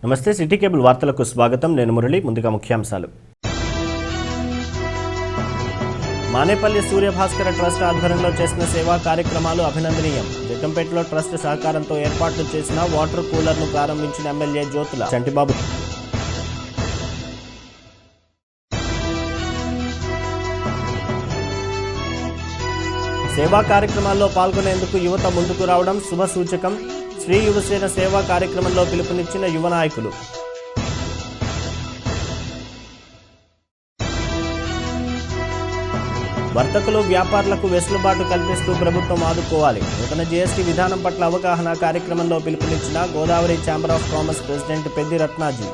నమస్తే city cable వార్తలకు స్వాగతం. నేను మురళి. ముందుగా ముఖ్యాంశాలు. మానేపల్లి సూర్యభాస్కర ట్రస్ట్ ఆధ్వర్యంలో చేసిన సేవా కార్యక్రమాలు అభినందనీయం. జగ్గంపేటలో ట్రస్ట్ సహకారంతో ఏర్పాటు చేసిన వాటర్ కూలర్ను ప్రారంభించిన ఎమ్మెల్యే జ్యోతుల చంటిబాబు. సేవా కార్యక్రమాల్లో పాల్గొనేందుకు యువత ముందుకు రావడం శుభ సూచకం. శ్రీ యువసేన సేవా కార్యక్రమంలో పిలుపునిచ్చిన యువ నాయకులు. వర్తకులు వ్యాపారులకు వెసులుబాటు కల్పిస్తూ ప్రభుత్వం ఆదుకోవాలి. నూతన జీఎస్టీ విధానం పట్ల అవగాహన కార్యక్రమంలో పిలుపునిచ్చిన Godavari chamber of commerce president Peddi Ratnaji.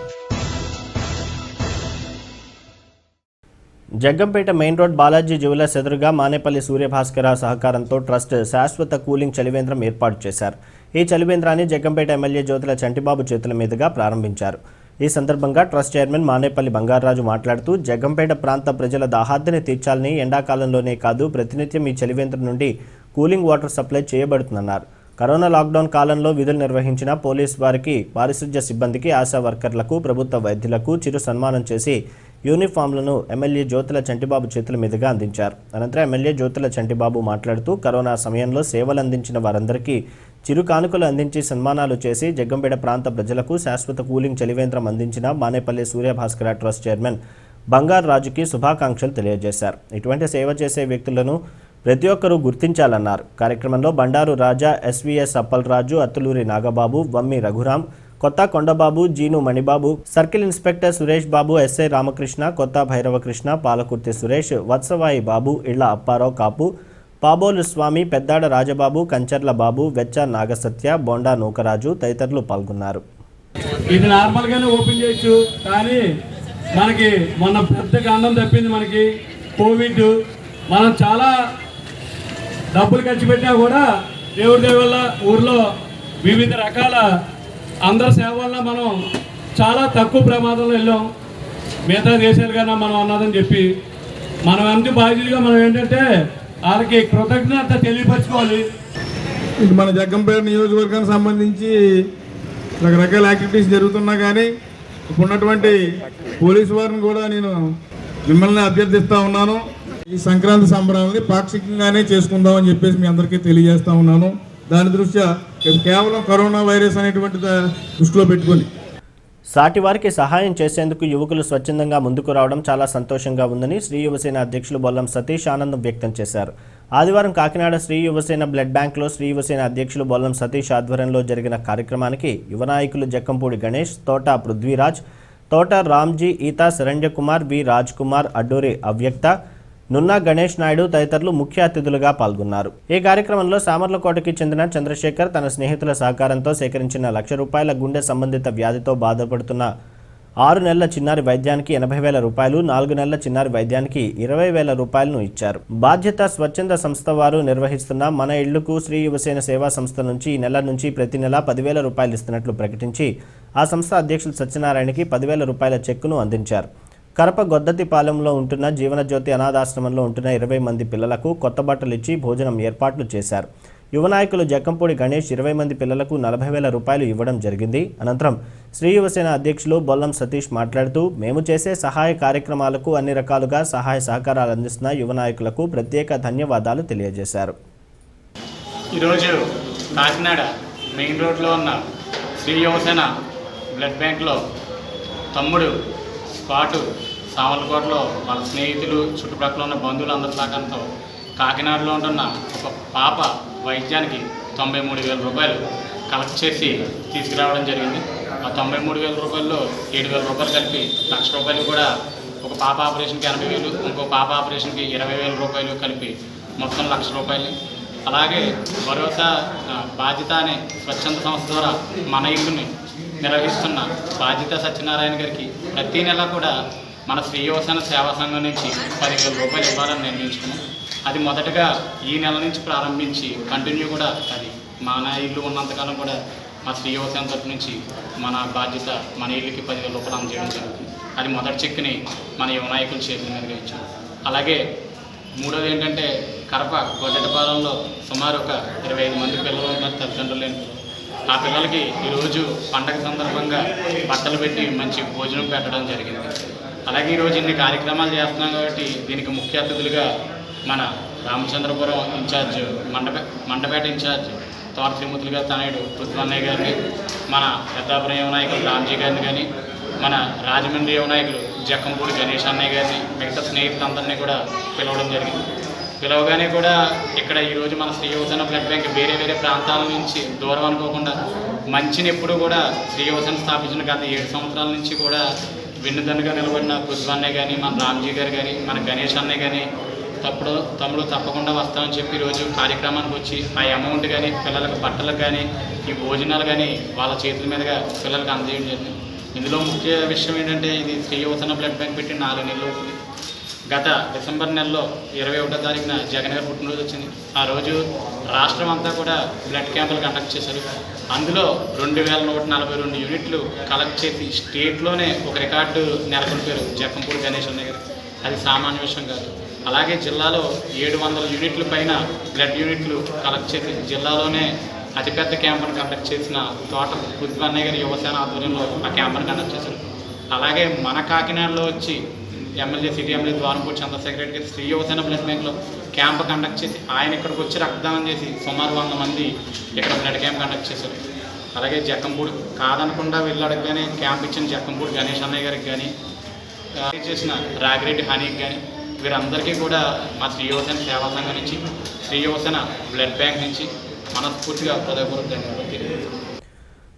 Jaggampeta main road Balaji jewellers ఎదురుగా మానేపల్లి సూర్యభాస్కర సహకారంతో ట్రస్ట్ శాశ్వత కూలింగ్ చలివేంద్రం ఏర్పాటు చేశారు. ఈ చలివేంద్రాన్ని జగ్గంపేట ఎమ్మెల్యే జ్యోతుల చంటిబాబు చేతుల మీదుగా ప్రారంభించారు. ఈ సందర్భంగా ట్రస్ట్ చైర్మన్ మానేపల్లి బంగారాజు మాట్లాడుతూ జగ్గంపేట ప్రాంత ప్రజల దాహార్తిని తీర్చాలని, ఎండాకాలంలోనే కాదు ప్రతినిత్యం ఈ చలివేంద్రం నుండి కూలింగ్ వాటర్ సప్లై చేయబడుతుందన్నారు. కరోనా లాక్డౌన్ కాలంలో విధులు నిర్వహించిన పోలీసు వారికి, పారిశుధ్య సిబ్బందికి, ఆశా వర్కర్లకు, ప్రభుత్వ వైద్యులకు చిరు సన్మానం చేసి యూనిఫామ్లను ఎమ్మెల్యే జ్యోతుల చంటిబాబు చేతుల మీదుగా అందించారు. అనంతరం ఎమ్మెల్యే జ్యోతుల చంటిబాబు మాట్లాడుతూ కరోనా సమయంలో సేవలు అందించిన వారందరికీ చిరు కానుకలు అందించి సన్మానాలు చేసి జగ్గంపేట ప్రాంత ప్రజలకు శాశ్వత కూలింగ్ చలివేంద్రం అందించిన మానేపల్లి సూర్యభాస్కర ట్రస్ట్ చైర్మన్ బంగారు రాజుకి శుభాకాంక్షలు తెలియజేశారు. ఇటువంటి సేవ చేసే వ్యక్తులను ప్రతి ఒక్కరూ గుర్తించాలన్నారు. కార్యక్రమంలో బండారు రాజా, ఎస్వీఎస్ అప్పలరాజు, అత్తులూరి నాగబాబు, వమ్మి రఘురాం, కొత్త కొండబాబు, జీను Manibabu, circle inspector Suresh Babu, SI Ramakrishna, కొత్త భైరవకృష్ణ, పాలకుర్తి సురేష్, వత్సవాయి బాబు, ఇళ్ల అప్పారావు కాపు, పాబోలు స్వామి, పెద్దాడ రాజబాబు, కంచర్ల బాబు, వెచ్చ నాగసత్య, బోండా నూకరాజు తదితరులు పాల్గొన్నారు. ఇది నార్మల్గానే ఓపెన్ చేయొచ్చు, కానీ మనకి మొన్న పెద్ద కాండం తప్పింది. మనకి కోవిడ్, మనం చాలా డబ్బులు ఖర్చు పెట్టినా కూడా దేవుడి దయ వల్ల ఊర్లో వివిధ రకాల అందరి సేవ వల్ల మనం చాలా తక్కువ ప్రమాదంలో వెళ్ళాం. మిగతా దేశాలు కన్నా మనం అన్నదని చెప్పి మనం ఎంత బాధ్యతగా మనం ఏంటంటే వాళ్ళకి కృతజ్ఞత తెలియపరచుకోవాలి. ఇది మన జగ్గంపేట నియోజకవర్గానికి సంబంధించి రకరకాల యాక్టివిటీస్ జరుగుతున్నా కానీ ఇప్పుడున్నటువంటి పోలీసు వారిని కూడా నేను మిమ్మల్ని అభ్యర్థిస్తూ ఉన్నాను. ఈ సంక్రాంతి సంబరాలని పాక్షికంగానే చేసుకుందామని చెప్పేసి మీ అందరికీ తెలియజేస్తూ ఉన్నాను. దాని దృష్ట్యా కేవలం కరోనా వైరస్ అనేటువంటి దృష్టిలో పెట్టుకొని సాటి వారికి సహాయం చేసేందుకు యువకులు స్వచ్ఛందంగా ముందుకు రావడం చాలా సంతోషంగా ఉందని శ్రీ యువసేన అధ్యక్షులు బొల్లం సతీష్ ఆనందం వ్యక్తం చేశారు. ఆదివారం కాకినాడ శ్రీ యువసేన బ్లడ్ బ్యాంక్లో శ్రీ యువసేన అధ్యక్షులు బొల్లం సతీష్ ఆధ్వర్యంలో జరిగిన కార్యక్రమానికి యువ నాయకులు జక్కంపూడి గణేష్, తోట పృథ్వీరాజ్, తోట రామ్జీ, ఈతా శరణ్య కుమార్, వి రాజ్ కుమార్, అడ్డూరి అవ్యక్త, నున్నా గణేష్ నాయుడు తదితరులు ముఖ్య అతిథులుగా పాల్గొన్నారు. ఈ కార్యక్రమంలో సామర్లకోటకి చెందిన చంద్రశేఖర్ తన స్నేహితుల సహకారంతో సేకరించిన ₹1,00,000 గుండె సంబంధిత వ్యాధితో బాధపడుతున్న 6 నెలల చిన్నారి వైద్యానికి ₹80,000, 4 నెలల చిన్నారి వైద్యానికి ₹20,000 ఇచ్చారు. బాధ్యత స్వచ్ఛంద సంస్థ వారు నిర్వహిస్తున్న మన ఇళ్లకు శ్రీ యువసేన సేవా సంస్థ నుంచి ఈ నెల నుంచి ప్రతి నెల ₹10,000 ఇస్తున్నట్లు ప్రకటించి ఆ సంస్థ అధ్యక్షులు సత్యనారాయణకి ₹10,000 చెక్కును అందించారు. కరప గొద్దతిపాలెంలో ఉంటున్న జీవనజ్యోతి అనాథాశ్రమంలో ఉంటున్న 20 మంది పిల్లలకు కొత్త బట్టలు ఇచ్చి భోజనం ఏర్పాట్లు చేశారు. యువ నాయకులు జక్కంపూడి గణేష్ 20 మంది పిల్లలకు ₹40,000 ఇవ్వడం జరిగింది. అనంతరం శ్రీ యువసేన అధ్యక్షులు బొల్లం సతీష్ మాట్లాడుతూ మేము చేసే సహాయ కార్యక్రమాలకు అన్ని రకాలుగా సహాయ సహకారాలు అందిస్తున్న యువ నాయకులకు ప్రత్యేక ధన్యవాదాలు తెలియజేశారు. ఈరోజు కాకినాడ మెయిన్ రోడ్లో ఉన్న శ్రీ యువసేన బ్లడ్ బ్యాంక్లో తమ్ముడు స్పాటు సామర్లకోటలో వాళ్ళ స్నేహితులు, చుట్టుపక్కల ఉన్న బంధువులు అందరి సహకారంతో కాకినాడలో ఉంటున్న ఒక పాప వైద్యానికి ₹93,000 కలెక్ట్ చేసి తీసుకురావడం జరిగింది. ఆ ₹93,000లో ₹7,000 కలిపి ₹1,00,000 కూడా ఒక పాప ఆపరేషన్కి ₹80,000, ఇంకో పాప ఆపరేషన్కి ₹20,000 కలిపి మొత్తం ₹1,00,000. అలాగే భరోసా బాధ్యత అనే స్వచ్ఛంద సంస్థ ద్వారా మన ఇల్లుని నిర్వహిస్తున్న బాధ్యత సత్యనారాయణ గారికి ప్రతి నెల కూడా మన శ్రీ యువసేన సేవా సంఘం నుంచి ₹10,000 ఇవ్వాలని నిర్ణయించుకున్నాం. అది మొదటగా ఈ నెల నుంచి ప్రారంభించి కంటిన్యూ కూడా అది మన ఇల్లు ఉన్నంతకాలం కూడా మా శ్రీ యువసేన తరపు నుంచి మన బాధ్యత మన ఇల్లుకి ₹10,000 అందజేయడం జరుగుతుంది. అది మొదటి చెక్కుని మన యువ నాయకుల చేతుల మీదుగా ఇచ్చాం. అలాగే మూడోది ఏంటంటే కరప గొడ్డటిపాలెంలో సుమారు ఒక 25 మంది పిల్లలు ఉన్నారు, తల్లిదండ్రులు లేని పిల్లలు. ఆ పిల్లలకి ఈరోజు పండగ సందర్భంగా బట్టలు పెట్టి మంచి భోజనం పెట్టడం జరిగింది. అలాగే ఈరోజు ఇన్ని కార్యక్రమాలు చేస్తున్నాం కాబట్టి దీనికి ముఖ్య అతిథులుగా మన రామచంద్రపురం ఇన్ఛార్జ్ మండపేట ఇన్ఛార్జ్ తోట శ్రీమూర్తులు గారి తనయుడు పృథ్వన్నయ్య గారిని, మన పెద్దాపురం యువ నాయకులు రామ్జీ గారిని కానీ, మన రాజమండ్రి యువ నాయకులు జక్కంపూడి గణేష్ అన్నయ్య గారిని, మిగతా స్నేహితులందరినీ కూడా పిలవడం జరిగింది. పిలవగానే కూడా ఇక్కడ ఈరోజు మన శ్రీ యువసేన బ్లడ్ బ్యాంక్ వేరే వేరే ప్రాంతాల నుంచి దూరం అనుకోకుండా మంచిని ఎప్పుడు కూడా శ్రీ యువసేన స్థాపించిన గత 7 సంవత్సరాల నుంచి కూడా వెన్నుదన్నుగా నిలబడిన పృథ్వన్నయ్య కానీ, మన రామ్జీ గారు కానీ, మన గణేష్ అన్నయ్య కానీ తమ్ముడు తప్పకుండా వస్తామని చెప్పి ఈరోజు కార్యక్రమానికి వచ్చి ఆ అమౌంట్ కానీ, పిల్లలకు బట్టలకు కానీ, ఈ భోజనాలు కానీ వాళ్ళ చేతుల మీదుగా పిల్లలకు అందజేయడం జరిగింది. ఇందులో ముఖ్య విషయం ఏంటంటే ఇది శ్రీ యువసేన బ్లడ్ బ్యాంక్ పెట్టి 4 నెలలు అవుతుంది. గత డిసెంబర్ నెలలో 21వ తారీఖున జగన్ గారు పుట్టినరోజు వచ్చింది. ఆ రోజు రాష్ట్రం అంతా కూడా బ్లడ్ క్యాంపులు కండక్ట్ చేశారు. అందులో 2142 యూనిట్లు కలెక్ట్ చేసి స్టేట్లోనే ఒక రికార్డు నెలకొల్పారు జక్కంపూడి గణేష్ అన్నయ్య గారు. అది సామాన్య విషయం కాదు. అలాగే జిల్లాలో 700 యూనిట్ల పైన బ్లడ్ యూనిట్లు కలెక్ట్ చేసి జిల్లాలోనే అతిపెద్ద క్యాంపును కండక్ట్ చేసిన తోట పృథ్వన్నయ్య గారి యువసేన ఆధ్వర్యంలో ఆ క్యాంపును కండక్ట్ చేశారు. అలాగే మన కాకినాడలో వచ్చి సిటీ ఎమ్మెల్యే ద్వారంపూడి చంద్రశేఖర్ గారి శ్రీ యువసేన బ్లడ్ బ్యాంక్లో క్యాంప్ కండక్ట్ చేసి ఆయన ఇక్కడికి వచ్చి రక్తదానం చేసి సుమారు 100 మంది ఇక్కడ బ్లడ్ క్యాంప్ కండక్ట్ చేశారు. అలాగే జక్కంపూడి కాదనకుండా వెళ్ళడానికి కానీ క్యాంప్ ఇచ్చిన జక్కంపూడి గణేష్ అన్నయ్య గారికి కానీ చేసిన రాగిరెడ్డి హనీకి కానీ వీరందరికీ కూడా మా శ్రీ యువసేన సేవా సంఘం నుంచి, శ్రీ యువసేన బ్లడ్ బ్యాంక్ నుంచి మనస్ఫూర్తిగా హృదయపూర్వక ధన్యవాదాలు తెలియజేస్తున్నాను.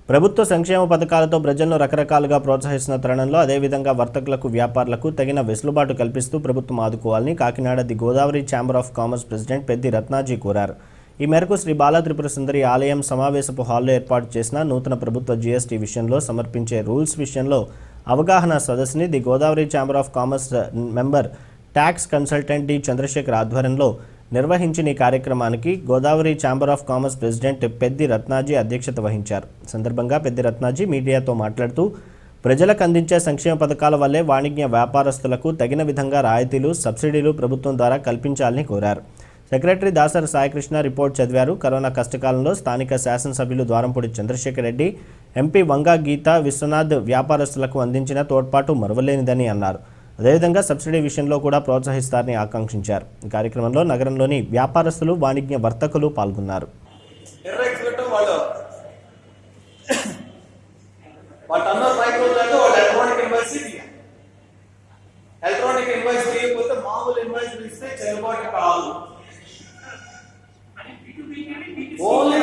ప్రభుత్వ సంక్షేమ పథకాలతో ప్రజలను రకరకాలుగా ప్రోత్సహిస్తున్న తరుణంలో అదేవిధంగా వర్తకులకు, వ్యాపారులకు తగిన వెసులుబాటు కల్పిస్తూ ప్రభుత్వం ఆదుకోవాలని Kakinada the Godavari chamber of commerce president Peddi Ratnaji కోరారు. ఈ మేరకు శ్రీ బాలా త్రిపుర సుందరి ఆలయం సమావేశపు హాల్లో ఏర్పాటు చేసిన నూతన ప్రభుత్వ జీఎస్టీ విషయంలో సమర్పించే రూల్స్ విషయంలో అవగాహన సదస్సుని the Godavari chamber of commerce member tax consultant D Chandrasekhar ఆధ్వర్యంలో నిర్వహించిన ఈ కార్యక్రమానికి Godavari chamber of commerce president Peddi Ratnaji అధ్యక్షత వహించారు. సందర్భంగా పెద్ది రత్నాజీ మీడియాతో మాట్లాడుతూ ప్రజలకు అందించే సంక్షేమ పథకాల వల్లే వాణిజ్య వ్యాపారస్తులకు తగిన విధంగా రాయితీలు, సబ్సిడీలు ప్రభుత్వం ద్వారా కల్పించాలని కోరారు. సెక్రటరీ దాసరి సాయికృష్ణ రిపోర్ట్ చదివారు. కరోనా కష్టకాలంలో స్థానిక శాసనసభ్యులు ద్వారంపూడి చంద్రశేఖర్ రెడ్డి, ఎంపీ వంగా గీతా విశ్వనాథ్ వ్యాపారస్తులకు అందించిన తోడ్పాటు మరువలేనిదని అన్నారు. అదేవిధంగా సబ్సిడీ విషయంలో కూడా ప్రోత్సహిస్తారని ఆకాంక్షించారు. ఈ కార్యక్రమంలో నగరంలోని వ్యాపారస్తులు, వాణిజ్య వర్తకులు పాల్గొన్నారు. ఎలక్ట్రానిక్ ఇన్వాయిస్ తీయకపోతే మామూలు ఇన్వాయిస్ ఇస్తే చెల్లుబాటు కాదు. ఓన్లీ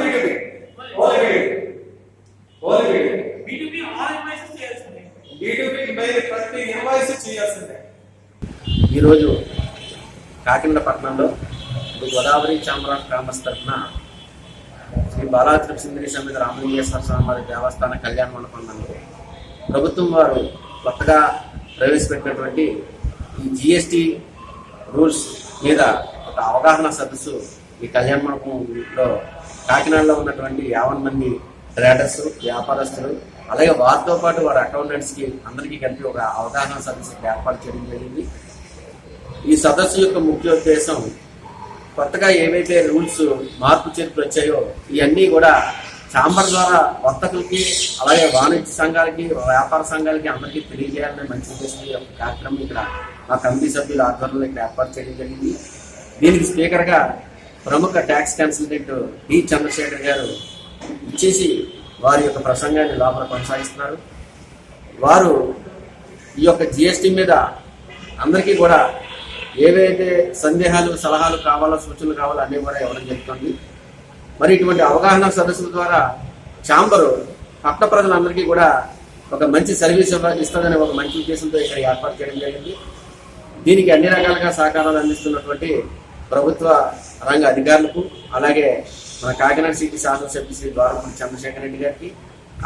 B2B ఆల్ ఇన్వాయిసెస్ చేయాల్సిందే. B2B ప్రతి ఇన్వాయిస్ చేయాల్సిందే. ఈరోజు కాకినాడ పట్టణంలో గోదావరి ఛాంబర్ ఆఫ్ కామర్స్ తరఫున శ్రీ బాలా త్రిపుర సుందరి సమేత రామలింగేశ్వర స్వామివారి దేవస్థాన కళ్యాణ మండపంలో ప్రభుత్వం వారు కొత్తగా ప్రవేశపెట్టినటువంటి ఈ జిఎస్టీ రూల్స్ మీద ఒక అవగాహన సదస్సు ఈ కళ్యాణ మండపంలో కాకినాడలో ఉన్నటువంటి 50 మంది ట్రేడర్స్, వ్యాపారస్తులు, అలాగే వారితో పాటు వారి అకౌంటెంట్స్కి అందరికీ కలిపి ఒక అవగాహన సదస్సు ఏర్పాటు చేయడం జరిగింది. ఈ సదస్సు యొక్క ముఖ్య ఉద్దేశం కొత్తగా ఏవైతే రూల్స్ మార్పు చేర్పులు వచ్చాయో ఇవన్నీ కూడా ఛాంబర్ ద్వారా వర్తకులకి, అలాగే వాణిజ్య సంఘాలకి, వ్యాపార సంఘాలకి అందరికీ తెలియజేయాలనే మంచి ఉద్దేశం యొక్క కార్యక్రమం ఇక్కడ మా కమిటీ సభ్యుల ఆధ్వర్యంలో ఇక్కడ ఏర్పాటు చేయడం జరిగింది. దీనికి స్పీకర్గా ప్రముఖ ట్యాక్స్ కన్సల్టెంట్ డి చంద్రశేఖర్ గారు ఇచ్చేసి వారి యొక్క ప్రసంగాన్ని లోపల కొనసాగిస్తున్నారు. వారు ఈ యొక్క జిఎస్టీ మీద అందరికీ కూడా ఏవైతే సందేహాలు, సలహాలు కావాలో, సూచనలు కావాలో అన్నీ కూడా ఇవ్వడం జరుగుతుంది. మరి ఇటువంటి అవగాహన సదస్సుల ద్వారా ఛాంబరు పట్ట ప్రజలందరికీ కూడా ఒక మంచి సర్వీస్ ఇస్తుందనే ఒక మంచి ఉద్దేశంతో ఇక్కడ ఏర్పాటు చేయడం జరిగింది. దీనికి అన్ని రకాలుగా సహకారాలు అందిస్తున్నటువంటి ప్రభుత్వ రంగ అధికారులకు, అలాగే మన కాకినాడ సిటీ శాసనసభ్యులు శ్రీ ద్వారంపూడి చంద్రశేఖర్ రెడ్డి గారికి,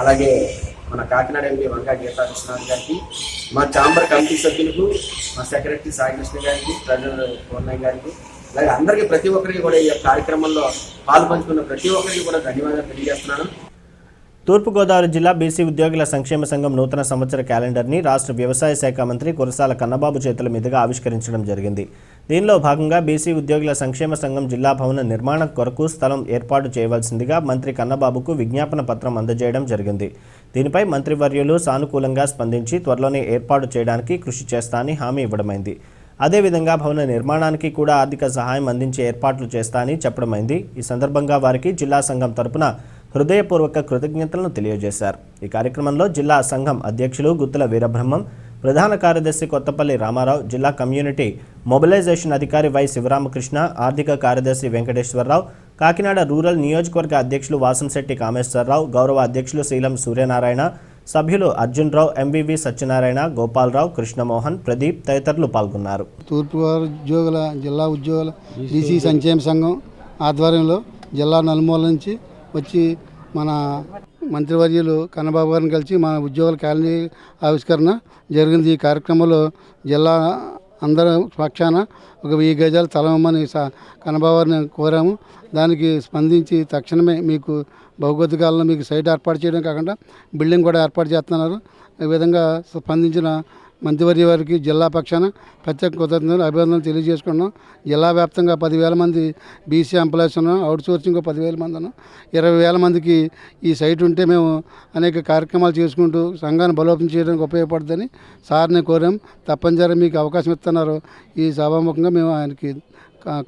అలాగే మన కాకినాడ ఎంపీ వంగా గీతా విశ్వనాథ్ గారికి, మా ఛాంబర్ కమిటీ సభ్యులకు, మా సెక్రటరీ సాయికృష్ణ గారికి, ట్రెజరర్ పూర్ణయ్య గారికి, అలాగే అందరికీ ప్రతి ఒక్కరికి కూడా ఈ కార్యక్రమంలో పాల్పంచుకున్న ప్రతి ఒక్కరికి కూడా ధన్యవాదాలు తెలియజేస్తున్నాను. తూర్పుగోదావరి జిల్లా బీసీ ఉద్యోగుల సంక్షేమ సంఘం నూతన సంవత్సర క్యాలెండర్ని రాష్ట్ర వ్యవసాయ శాఖ మంత్రి కురసాల కన్నబాబు చేతుల మీదుగా ఆవిష్కరించడం జరిగింది. దీనిలో భాగంగా బీసీ ఉద్యోగుల సంక్షేమ సంఘం జిల్లా భవన నిర్మాణం కొరకు స్థలం ఏర్పాటు చేయవలసిందిగా మంత్రి కన్నబాబుకు విజ్ఞాపన పత్రం అందజేయడం జరిగింది. దీనిపై మంత్రివర్యులు సానుకూలంగా స్పందించి త్వరలోనే ఏర్పాటు చేయడానికి కృషి చేస్తానని హామీ ఇవ్వడమైంది. అదేవిధంగా భవన నిర్మాణానికి కూడా ఆర్థిక సహాయం అందించే ఏర్పాట్లు చేస్తానని చెప్పడమైంది. ఈ సందర్భంగా వారికి జిల్లా సంఘం తరపున హృదయపూర్వక కృతజ్ఞతలను తెలియజేశారు. ఈ కార్యక్రమంలో జిల్లా సంఘం అధ్యక్షులు గుత్తుల వీరబ్రహ్మం, ప్రధాన కార్యదర్శి కొత్తపల్లి రామారావు, జిల్లా కమ్యూనిటీ మొబిలైజేషన్ అధికారి వై శివరామకృష్ణ, ఆర్థిక కార్యదర్శి వెంకటేశ్వరరావు, కాకినాడ రూరల్ నియోజకవర్గ అధ్యక్షులు వాసంశెట్టి కామేశ్వరరావు, గౌరవ అధ్యక్షులు శీలం సూర్యనారాయణ, సభ్యులు అర్జున్రావు, ఎంవివి సత్యనారాయణ, గోపాలరావు, కృష్ణమోహన్, ప్రదీప్ తదితరులు పాల్గొన్నారు. తూర్పుగోదావరి ఉద్యోగుల జిల్లా ఉద్యోగుల బీసీ సంక్షేమ సంఘం ఆధ్వర్యంలో జిల్లా నలుమూల నుంచి వచ్చి మన మంత్రివర్యులు కన్నబాబు గారిని కలిసి మన ఉద్యోగుల క్యాలెండర్ ఆవిష్కరణ జరిగింది. ఈ కార్యక్రమంలో జిల్లా అందరి పక్షాన ఒక 1000 గజాలు స్థలం ఇవ్వమని కన్నబాబు గారిని కోరాము. దానికి స్పందించి తక్షణమే మీకు భౌగోళికాలను మీకు సైట్ ఏర్పాటు చేయడం కాకుండా బిల్డింగ్ కూడా ఏర్పాటు చేస్తున్నారు. ఈ విధంగా స్పందించిన మంత్రివర్య వారికి జిల్లా పక్షాన ప్రత్యేక కృతజ్ఞతలు అభినందనలు తెలియజేసుకున్నాం. జిల్లా వ్యాప్తంగా 10,000 మంది బీసీ ఎంప్లాయీస్ ఉన్నాం. అవుట్ సోర్సింగ్ 10,000 మంది ఉన్నాం. 20,000 మందికి ఈ సైట్ ఉంటే మేము అనేక కార్యక్రమాలు చేసుకుంటూ సంఘాన్ని బలోపేతం చేయడానికి ఉపయోగపడుతుందని సార్ని కోరాం. తప్పనిసరిగా మీకు అవకాశం ఇస్తున్నారు. ఈ సభాముఖంగా మేము ఆయనకి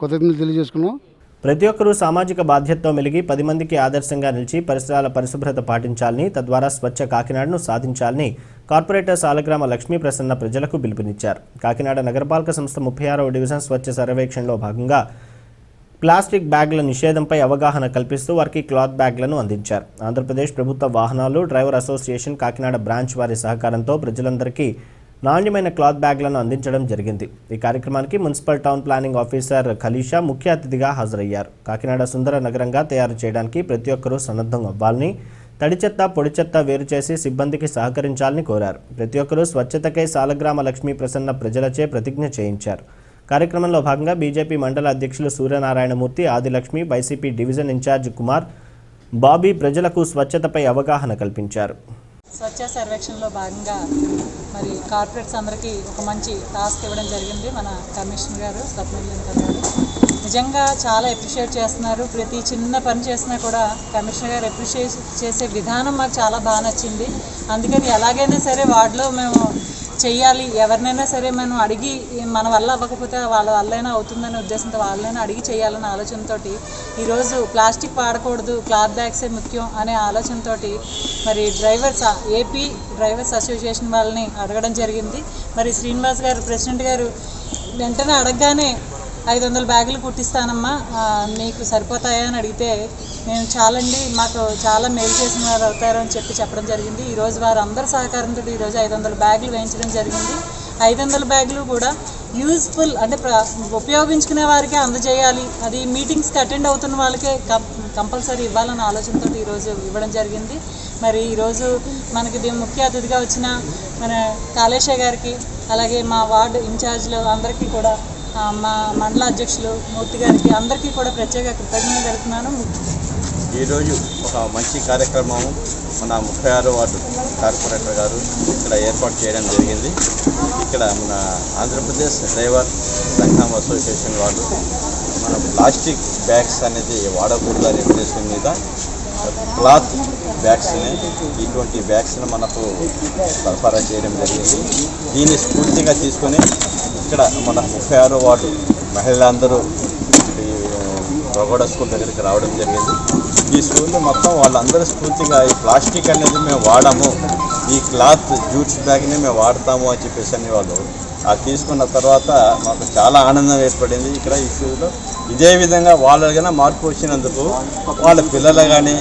కృతజ్ఞతలు తెలియజేసుకున్నాం. ప్రతి ఒక్కరూ సామాజిక బాధ్యతతో మెలిగి 10 మందికి ఆదర్శంగా నిలిచి పరిసరాల పరిశుభ్రత పాటించాలని, తద్వారా స్వచ్ఛ కాకినాడను సాధించాలని కార్పొరేటర్ సాలగ్రామ లక్ష్మీ ప్రసన్న ప్రజలకు పిలుపునిచ్చారు. కాకినాడ నగరపాలక సంస్థ 36వ డివిజన్ స్వచ్ఛ సర్వేక్షణలో భాగంగా ప్లాస్టిక్ బ్యాగ్ల నిషేధంపై అవగాహన కల్పిస్తూ వారికి క్లాత్ బ్యాగ్లను అందించారు. ఆంధ్రప్రదేశ్ ప్రభుత్వ వాహనాలు డ్రైవర్ అసోసియేషన్ కాకినాడ బ్రాంచ్ వారి సహకారంతో ప్రజలందరికీ నాణ్యమైన క్లాత్ బ్యాగ్లను అందించడం జరిగింది. ఈ కార్యక్రమానికి మున్సిపల్ టౌన్ ప్లానింగ్ ఆఫీసర్ ఖలీషా ముఖ్య అతిథిగా హాజరయ్యారు. కాకినాడ సుందర నగరంగా తయారు చేయడానికి ప్రతి ఒక్కరూ సన్నద్ధం అవ్వాలని, తడి చెత్త పొడి చెత్త వేరు చేసి సిబ్బందికి సహకరించాలని కోరారు. ప్రతి ఒక్కరూ స్వచ్ఛతకై సాలగ్రామ లక్ష్మీ ప్రసన్న ప్రజలచే ప్రతిజ్ఞ చేయించారు. కార్యక్రమంలో భాగంగా బీజేపీ మండల అధ్యక్షులు Suryanarayanamurthy, Adilakshmi, YCP division in charge Kumar, Bobby ప్రజలకు స్వచ్ఛతపై అవగాహన కల్పించారు. స్వచ్ఛ సర్వేక్షణలో భాగంగా మరి కార్పొరేట్స్ అందరికీ ఒక మంచి టాస్క్ ఇవ్వడం జరిగింది. మన కమిషనర్ గారు స్వప్నలింకర్ గారు నిజంగా చాలా అప్రిషియేట్ చేస్తున్నారు. ప్రతి చిన్న పని చేసినా కూడా కమిషనర్ గారు అప్రిషియేట్ చేసే విధానం మాకు చాలా బాగా నచ్చింది. అందుకని ఎలాగైనా సరే వార్డులో మేము చెయ్యాలి, ఎవరినైనా సరే మనం అడిగి మన వల్ల అవ్వకపోతే వాళ్ళ వల్లైనా అవుతుందనే ఉద్దేశంతో వాళ్ళైనా అడిగి చేయాలనే ఆలోచనతో ఈరోజు ప్లాస్టిక్ వాడకూడదు, క్లాత్ బ్యాగ్సే ముఖ్యం అనే ఆలోచనతో మరి ఏపీ డ్రైవర్స్ అసోసియేషన్ వాళ్ళని అడగడం జరిగింది. మరి శ్రీనివాస్ గారు ప్రెసిడెంట్ గారు వెంటనే అడగగానే 500 బ్యాగులు కుట్టిస్తానమ్మా, మీకు సరిపోతాయా అని అడిగితే నేను చాలండి, మాకు చాలా మేలు చేసిన వారు అవుతారు అని చెప్పడం జరిగింది. ఈరోజు వారు అందరి సహకారంతో ఈరోజు 500 బ్యాగులు వేయించడం జరిగింది. 500 బ్యాగులు కూడా యూజ్ఫుల్ అంటే ఉపయోగించుకునే వారికి అందజేయాలి, అది మీటింగ్స్కి అటెండ్ అవుతున్న వాళ్ళకే కంపల్సరీ ఇవ్వాలన్న ఆలోచనతో ఈరోజు ఇవ్వడం జరిగింది. మరి ఈరోజు మనకి ముఖ్య అతిథిగా వచ్చిన మన కాళేశ్వర గారికి, అలాగే మా వార్డు ఇన్ఛార్జ్లు అందరికీ కూడా, మా మండల అధ్యక్షులు మూర్తి గారికి అందరికీ కూడా ప్రత్యేక కృతజ్ఞతలు తెలుపుతున్నాను. ఈరోజు ఒక మంచి కార్యక్రమం మన 36వ వార్డు కార్పొరేటర్ గారు ఇక్కడ ఏర్పాటు చేయడం జరిగింది. ఇక్కడ మన ఆంధ్రప్రదేశ్ డ్రైవర్ సంఘం అసోసియేషన్ వాళ్ళు మన ప్లాస్టిక్ బ్యాగ్స్ అనేది వాడకూడదని ఉద్దేశం మీద క్లాత్ బ్యాగ్స్ని, ఇటువంటి బ్యాగ్స్ని మనకు సరఫరా చేయడం జరిగింది. దీన్ని స్ఫూర్తిగా తీసుకొని ఇక్కడ మన 36వ వార్డు మహిళలందరూ ప్రగోడ స్కూల్ దగ్గరికి రావడం జరిగింది. ఈ స్కూల్లో మొత్తం వాళ్ళందరూ స్ఫూర్తిగా ఈ ప్లాస్టిక్ అనేది మేము వాడము, ఈ క్లాత్ జూట్స్ బ్యాగ్ని మేము వాడతాము అని చెప్పేసి అని వాళ్ళు తీసుకున్న తర్వాత మాకు చాలా ఆనందం ఏర్పడింది. ఇక్కడ ఈ స్కూల్లో ఇదే విధంగా వాళ్ళకైనా మార్పు వచ్చినందుకు వాళ్ళ పిల్లలు కానీ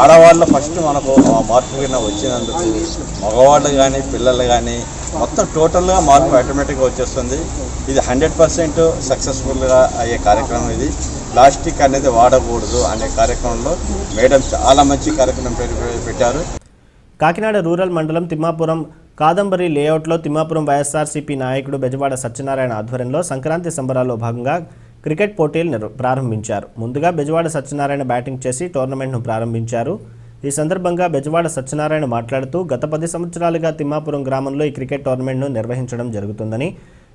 ఆడవాళ్ళు ఫస్ట్ మనకు మార్పు కింద వచ్చినందుకు మగవాళ్ళు కానీ పిల్లలు కానీ మొత్తం టోటల్గా మార్పు ఆటోమేటిక్గా వచ్చేస్తుంది. ఇది 100% సక్సెస్ఫుల్గా అయ్యే కార్యక్రమం. ఇది ప్లాస్టిక్ అనేది వాడకూడదు అనే కార్యక్రమంలో మేడం చాలా మంచి కార్యక్రమం పెట్టారు. కాకినాడ రూరల్ మండలం తిమ్మాపురం కాదంబరి లేఅవుట్లో తిమ్మాపురం వైఎస్ఆర్సీపీ నాయకుడు బెజవాడ సత్యనారాయణ ఆధ్వర్యంలో సంక్రాంతి సంబరాల్లో భాగంగా క్రికెట్ పోటీలు ప్రారంభించారు. ముందుగా బెజవాడ సత్యనారాయణ బ్యాటింగ్ చేసి టోర్నమెంట్ను ప్రారంభించారు. ఈ ఈ సందర్భంగా బెజవాడ సత్యనారాయణ మాట్లాడుతూ గత 10 సంవత్సరాలుగా తిమ్మాపురం గ్రామంలో ఈ క్రికెట్ టోర్నమెంట్ను నిర్వహించడం జరుగుతుందని,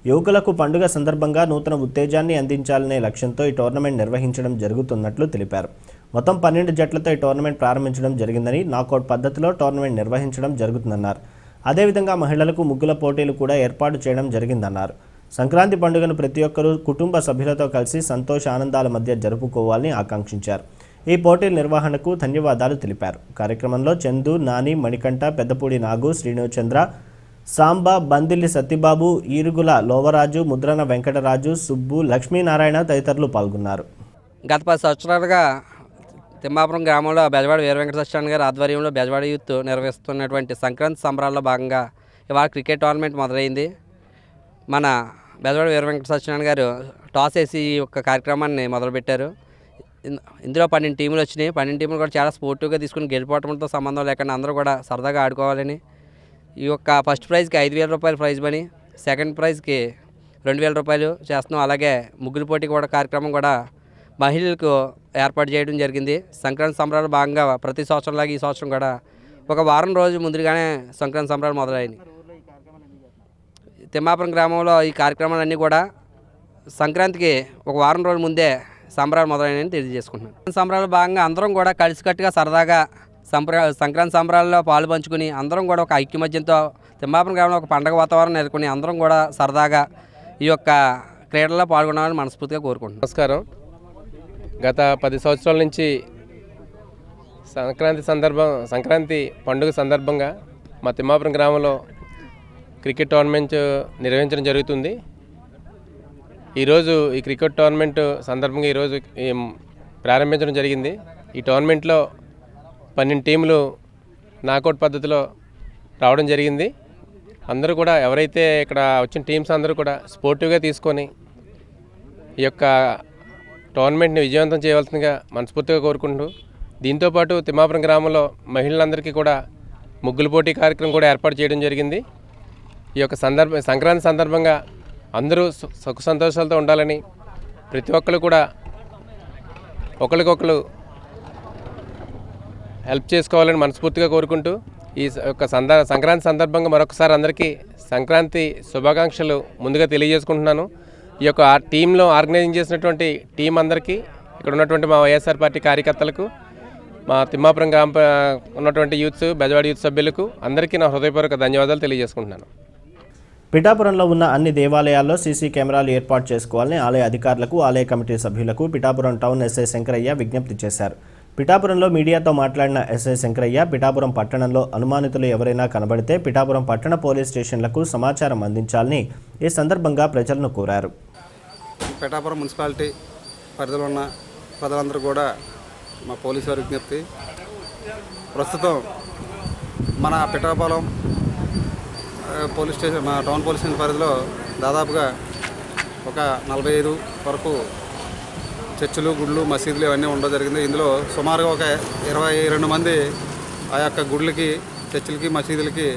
యువకులకు పండుగ సందర్భంగా నూతన ఉత్తేజాన్ని అందించాలనే లక్ష్యంతో ఈ టోర్నమెంట్ నిర్వహించడం జరుగుతున్నట్లు తెలిపారు. మొత్తం 12 జట్లతో ఈ టోర్నమెంట్ ప్రారంభించడం జరిగిందని, నాకౌట్ పద్ధతిలో టోర్నమెంట్ నిర్వహించడం జరుగుతుందన్నారు. అదేవిధంగా మహిళలకు ముగ్గుల పోటీలు కూడా ఏర్పాటు చేయడం జరిగిందన్నారు. సంక్రాంతి పండుగను ప్రతి ఒక్కరూ కుటుంబ సభ్యులతో కలిసి సంతోష ఆనందాల మధ్య జరుపుకోవాలని ఆకాంక్షించారు. ఈ పోటీల నిర్వహణకు ధన్యవాదాలు తెలిపారు. కార్యక్రమంలో చందు, నాని, మణికంఠ, పెద్దపూడి నాగు, శ్రీనుచంద్ర, సాంబా, బందిల్లి సత్యబాబు, ఈరుగుల లోవరాజు, ముద్రన వెంకటరాజు, సుబ్బు, లక్ష్మీనారాయణ తదితరులు పాల్గొన్నారు. గత 10 సంవత్సరాలుగా తిమ్మాపురం గ్రామంలో బెజవాడ వీర వెంకట సత్యనారాయణ గారి ఆధ్వర్యంలో బెజవాడ యూత్ నిర్వహిస్తున్నటువంటి సంక్రాంతి సంబరాల్లో భాగంగా ఇవాళ క్రికెట్ టోర్నమెంట్ మొదలైంది. మన బెజవాడ వీర వెంకట సత్యనారాయణ గారు టాస్ వేసి ఈ యొక్క కార్యక్రమాన్ని మొదలుపెట్టారు. ఇందులో 12 టీములు వచ్చినాయి. 12 టీములు కూడా చాలా స్పోర్టివ్గా తీసుకుని గెలిపోవడంతో సంబంధం లేకుండా అందరూ కూడా సరదాగా ఆడుకోవాలని ఈ యొక్క ఫస్ట్ ప్రైజ్కి 5,000 రూపాయలు ప్రైజ్ మనీ, సెకండ్ ప్రైజ్కి 2,000 రూపాయలు చేస్తున్నాం. అలాగే ముగ్గులు పోటీ కూడా కార్యక్రమం కూడా మహిళలకు ఏర్పాటు చేయడం జరిగింది. సంక్రాంతి సంబరాలు భాగంగా ప్రతి సంవత్సరంలాగా ఈ సంవత్సరం కూడా ఒక వారం రోజు ముందుగానే సంక్రాంతి సంబరాలు మొదలైనవి. తిమ్మాపురం గ్రామంలో ఈ కార్యక్రమాలన్నీ కూడా సంక్రాంతికి ఒక వారం రోజుల ముందే సంబరాలు మొదలైనని తెలియజేసుకుంటున్నాను. సంబరాల భాగంగా అందరం కూడా కలిసికట్టుగా సరదాగా సంక్రాంతి సంబరాల్లో పాలు పంచుకుని అందరం కూడా ఒక ఐక్యమత్యంతో తిమ్మాపురం గ్రామంలో ఒక పండగ వాతావరణం నెలకొని అందరం కూడా సరదాగా ఈ యొక్క క్రీడల్లో పాల్గొనాలని మనస్ఫూర్తిగా కోరుకుంటున్నాను. నమస్కారం. గత 10 సంవత్సరాల నుంచి సంక్రాంతి పండుగ సందర్భంగా మా తిమ్మాపురం గ్రామంలో క్రికెట్ టోర్నమెంట్ నిర్వహించడం జరుగుతుంది. ఈరోజు ఈ క్రికెట్ టోర్నమెంట్ సందర్భంగా ఈరోజు ప్రారంభించడం జరిగింది. ఈ టోర్నమెంట్లో 12 టీములు నాకౌట్ పద్ధతిలో రావడం జరిగింది. అందరూ కూడా ఎవరైతే ఇక్కడ వచ్చిన టీమ్స్ అందరూ కూడా స్పోర్టివ్గా తీసుకొని ఈ యొక్క టోర్నమెంట్ని విజయవంతం చేయవలసిందిగా మనస్ఫూర్తిగా కోరుకుంటూ, దీంతోపాటు తిమ్మాపురం గ్రామంలో మహిళలందరికీ కూడా ముగ్గుల పోటీ కార్యక్రమం కూడా ఏర్పాటు చేయడం జరిగింది. ఈ యొక్క సంక్రాంతి సందర్భంగా అందరూ సుఖ సంతోషాలతో ఉండాలని, ప్రతి ఒక్కరు కూడా ఒకరికొకరు హెల్ప్ చేసుకోవాలని మనస్ఫూర్తిగా కోరుకుంటూ, ఈ యొక్క సంక్రాంతి సందర్భంగా మరొకసారి అందరికీ సంక్రాంతి శుభాకాంక్షలు ముందుగా తెలియజేసుకుంటున్నాను. ఈ యొక్క టీంలో ఆర్గనైజింగ్ చేసినటువంటి టీం అందరికీ, ఇక్కడ ఉన్నటువంటి మా వైఎస్ఆర్ పార్టీ కార్యకర్తలకు, మా తిమ్మాపురం గ్రామ ఉన్నటువంటి యూత్స్, బెజవాడ యూత్ సభ్యులకు అందరికీ నా హృదయపూర్వక ధన్యవాదాలు తెలియజేసుకుంటున్నాను. పిఠాపురంలో ఉన్న అన్ని దేవాలయాల్లో సీసీ కెమెరాలు ఏర్పాటు చేసుకోవాలని ఆలయ అధికారులకు, ఆలయ కమిటీ సభ్యులకు పిఠాపురం టౌన్ ఎస్ఐ శంకరయ్య విజ్ఞప్తి చేశారు. పిఠాపురంలో మీడియాతో మాట్లాడిన ఎస్ఐ శంకరయ్య, పిఠాపురం పట్టణంలో అనుమానితులు ఎవరైనా కనబడితే పిఠాపురం పట్టణ పోలీస్ స్టేషన్లకు సమాచారం అందించాలని ఈ సందర్భంగా ప్రజలను కోరారు. పిఠాపురం మున్సిపాలిటీ పరిధిలో ఉన్న ప్రజలందరూ కూడా మా పోలీసు వారి విజ్ఞప్తి, ప్రస్తుతం మన పిఠాపురం పోలీస్ స్టేషన్, మా టౌన్ పోలీస్ స్టేషన్ పరిధిలో దాదాపుగా ఒక 45 వరకు చర్చిలు, గుళ్ళు, మసీదులు ఇవన్నీ ఉండడం జరిగింది. ఇందులో సుమారుగా ఒక 22 మంది ఆ యొక్క గుళ్ళకి, చర్చిలకి, మసీదులకి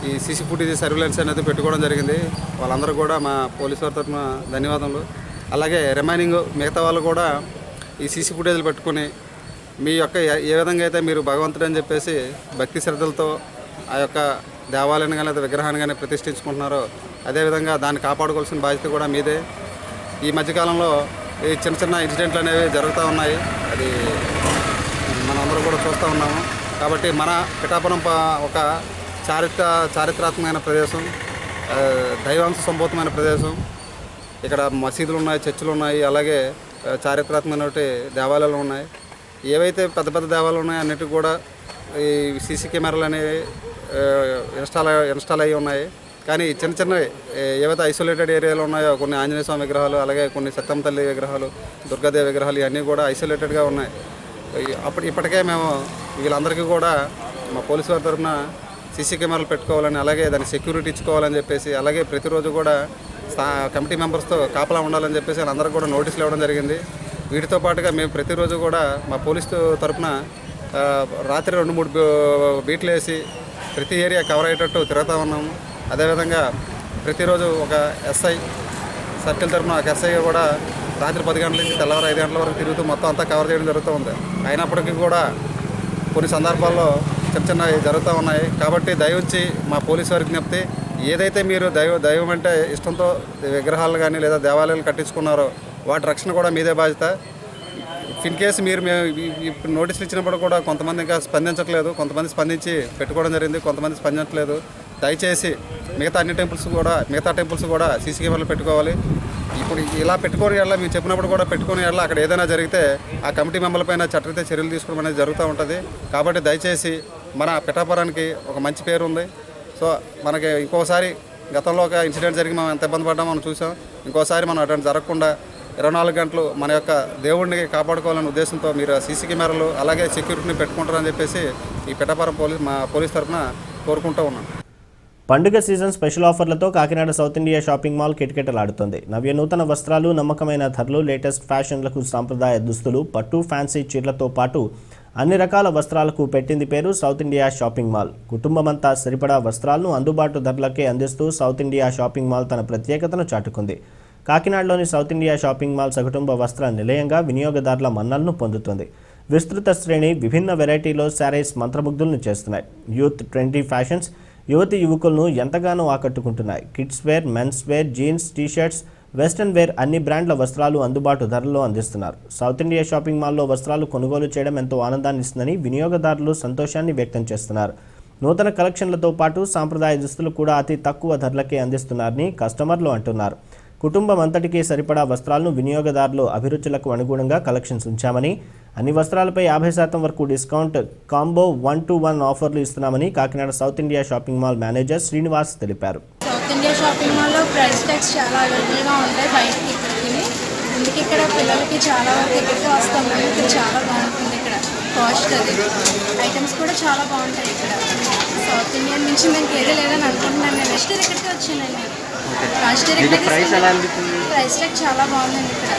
ఈ సీసీ ఫుటేజ్ సర్వేలెన్స్ అనేది పెట్టుకోవడం జరిగింది. వాళ్ళందరూ కూడా మా పోలీసు వారి తరఫున ధన్యవాదములు. అలాగే రిమైనింగ్ మిగతా వాళ్ళు కూడా ఈ సీసీ ఫుటేజ్లు పెట్టుకుని మీ యొక్క ఏ విధంగా అయితే మీరు భగవంతుడు అని చెప్పేసి భక్తి శ్రద్ధలతో ఆ యొక్క దేవాలయాన్ని కానీ లేదా విగ్రహాన్ని కానీ ప్రతిష్ఠించుకుంటున్నారో, అదేవిధంగా దాన్ని కాపాడుకోవాల్సిన బాధ్యత కూడా మీదే. ఈ మధ్యకాలంలో ఈ చిన్న ఇన్సిడెంట్లు అనేవి జరుగుతూ ఉన్నాయి, అది మనందరూ కూడా చూస్తూ ఉన్నాము. కాబట్టి మన పిఠాపురం ఒక చారిత్రాత్మకమైన ప్రదేశం, దైవాంశ సంభూతమైన ప్రదేశం. ఇక్కడ మసీదులు ఉన్నాయి, చర్చిలు ఉన్నాయి, అలాగే చారిత్రాత్మకమైన దేవాలయాలు ఉన్నాయి. ఏవైతే పెద్ద పెద్ద దేవాలయాలు ఉన్నాయో అన్నిటికీ కూడా ఈ సీసీ కెమెరాలు అనేవి ఇన్స్టాల్ అయ్యి ఉన్నాయి. కానీ చిన్నవి ఏవైతే ఐసోలేటెడ్ ఏరియాలు ఉన్నాయో, కొన్ని ఆంజనేయ స్వామి విగ్రహాలు, అలాగే కొన్ని సత్తమ్మ తల్లి విగ్రహాలు, దుర్గాదేవి విగ్రహాలు, ఇవన్నీ కూడా ఐసోలేటెడ్గా ఉన్నాయి. ఇప్పటికే మేము వీళ్ళందరికీ కూడా మా పోలీసు వారి తరఫున సీసీ కెమెరాలు పెట్టుకోవాలని, అలాగే దాన్ని సెక్యూరిటీ ఇచ్చుకోవాలని చెప్పేసి, అలాగే ప్రతిరోజు కూడా కమిటీ మెంబర్స్తో కాపలా ఉండాలని చెప్పేసి వాళ్ళందరికీ కూడా నోటీసులు ఇవ్వడం జరిగింది. వీటితో పాటుగా మేము ప్రతిరోజు కూడా మా పోలీసు తరఫున రాత్రి 2-3 బీట్లు వేసి ప్రతి ఏరియా కవర్ అయ్యేటట్టు తిరుగుతూ ఉన్నాము. అదేవిధంగా ప్రతిరోజు ఒక ఎస్ఐ సర్కిల్ తరఫున ఒక ఎస్ఐ కూడా రాత్రి 10 గంటల నుంచి తెల్లవారు 5 గంటల వరకు తిరుగుతూ మొత్తం అంతా కవర్ చేయడం జరుగుతూ ఉంది. అయినప్పటికీ కూడా కొన్ని సందర్భాల్లో చిన్నవి జరుగుతూ ఉన్నాయి. కాబట్టి దయవుంచి మా పోలీసు వారి విజ్ఞప్తి, ఏదైతే మీరు దైవం అంటే ఇష్టంతో విగ్రహాలు కానీ లేదా దేవాలయాలు కట్టించుకున్నారో వాటి రక్షణ కూడా మీదే బాధ్యత. ఇన్ కేసు మీరు ఇప్పుడు నోటీసులు ఇచ్చినప్పుడు కూడా కొంతమంది ఇంకా స్పందించట్లేదు, కొంతమంది స్పందించి పెట్టుకోవడం జరిగింది, కొంతమంది స్పందించట్లేదు. దయచేసి మిగతా టెంపుల్స్ కూడా సీసీ కెమెరాలు పెట్టుకోవాలి. ఇప్పుడు ఇలా పెట్టుకోని ఎడల మేము చెప్పినప్పుడు కూడా పెట్టుకుని ఎడల అక్కడ ఏదైనా జరిగితే ఆ కమిటీ మెంబర్లపైన చట్టరీత్యా చర్యలు తీసుకోవడం అనేది జరుగుతూ ఉంటుంది. కాబట్టి దయచేసి మన పిఠాపురానికి ఒక మంచి పేరు ఉంది. సో మనకి ఇంకోసారి గతంలో ఒక ఇన్సిడెంట్ జరిగి మనం ఎంత ఇబ్బంది పడ్డామో మనం చూసాం. ఇంకోసారి మనం అటువంటి జరగకుండా 24 గంటలు మన యొక్క దేవుడిని కాపాడుకోవాలనే ఉద్దేశంతో మీరు సీసీ కెమెరాలు అలాగే సెక్యూరిటీని పెట్టుకుంటారని చెప్పేసి ఈ పిఠాపురం పోలీస్ తరఫున కోరుకుంటూ ఉన్నాను. పండుగ సీజన్ స్పెషల్ ఆఫర్లతో Kakinada south India shopping mall కిటకిటలాడుతుంది. నూతన వస్త్రాలు, నమ్మకమైన ధరలు, లేటెస్ట్ ఫ్యాషన్లకు సాంప్రదాయ దుస్తులు, పట్టు, ఫ్యాన్సీ చీరలతో పాటు అన్ని రకాల వస్త్రాలకు పెట్టింది పేరు సౌత్ ఇండియా షాపింగ్ మాల్. కుటుంబమంతా సరిపడా వస్త్రాలను అందుబాటు ధరలకే అందిస్తూ సౌత్ ఇండియా షాపింగ్ మాల్ తన ప్రత్యేకతను చాటుకుంది. కాకినాడలోని సౌత్ ఇండియా షాపింగ్ మాల్ సకుటుంబ వస్త్ర నిలయంగా వినియోగదారుల మన్నలను పొందుతుంది. విస్తృత శ్రేణి, విభిన్న వెరైటీలో శారీస్ మంత్రముగ్ధులను చేస్తున్నాయి. యూత్ ట్రెండీ ఫ్యాషన్స్ యువతి యువకులను ఎంతగానో ఆకట్టుకుంటున్నాయి. Kids wear, mens wear, jeans, t-shirts, western wear అన్ని బ్రాండ్ల వస్త్రాలు అందుబాటు ధరల్లో అందిస్తున్నారు. సౌత్ ఇండియా షాపింగ్ మాల్లో వస్త్రాలు కొనుగోలు చేయడం ఎంతో ఆనందాన్ని ఇస్తుందని వినియోగదారులు సంతోషాన్ని వ్యక్తం చేస్తున్నారు. నూతన కలెక్షన్లతో పాటు సాంప్రదాయ దుస్తులు కూడా అతి తక్కువ ధరలకే అందిస్తున్నారని కస్టమర్లు అంటున్నారు. కుటుంబం అంతటికీ సరిపడా వస్త్రాలను వినియోగదారులు అభిరుచులకు అనుగుణంగా కలెక్షన్స్ ఉంచామని, అన్ని వస్త్రాలపై 50% వరకు డిస్కౌంట్, కాంబో 1-to-1 ఆఫర్లు ఇస్తున్నామని Kakinada south India shopping mall manager Srinivas తెలిపారు. సౌత్ ఇండియా షాపింగ్ మాల్లో ప్రైస్ ట్యాగ్స్ చాలా అవైలబుల్గా ఉంటాయి. బయటకి ఇందుకు ఇక్కడ పిల్లలకి చాలా వరకు ఎక్కడికి వస్తాము. ఇక్కడ చాలా బాగుంటుంది. ఇక్కడ కాస్ట్ అది ఐటమ్స్ కూడా చాలా బాగుంటాయి. ఇక్కడ సౌత్ ఇండియా నుంచి మేము ఏదో లేదని అనుకుంటున్నాను. నేను నెక్స్ట్ ఇయర్ ఇక్కడికి వచ్చానండి. లాస్ట్ ఇయర్ ప్రైస్ ట్యాగ్ చాలా బాగుందండి. ఇక్కడ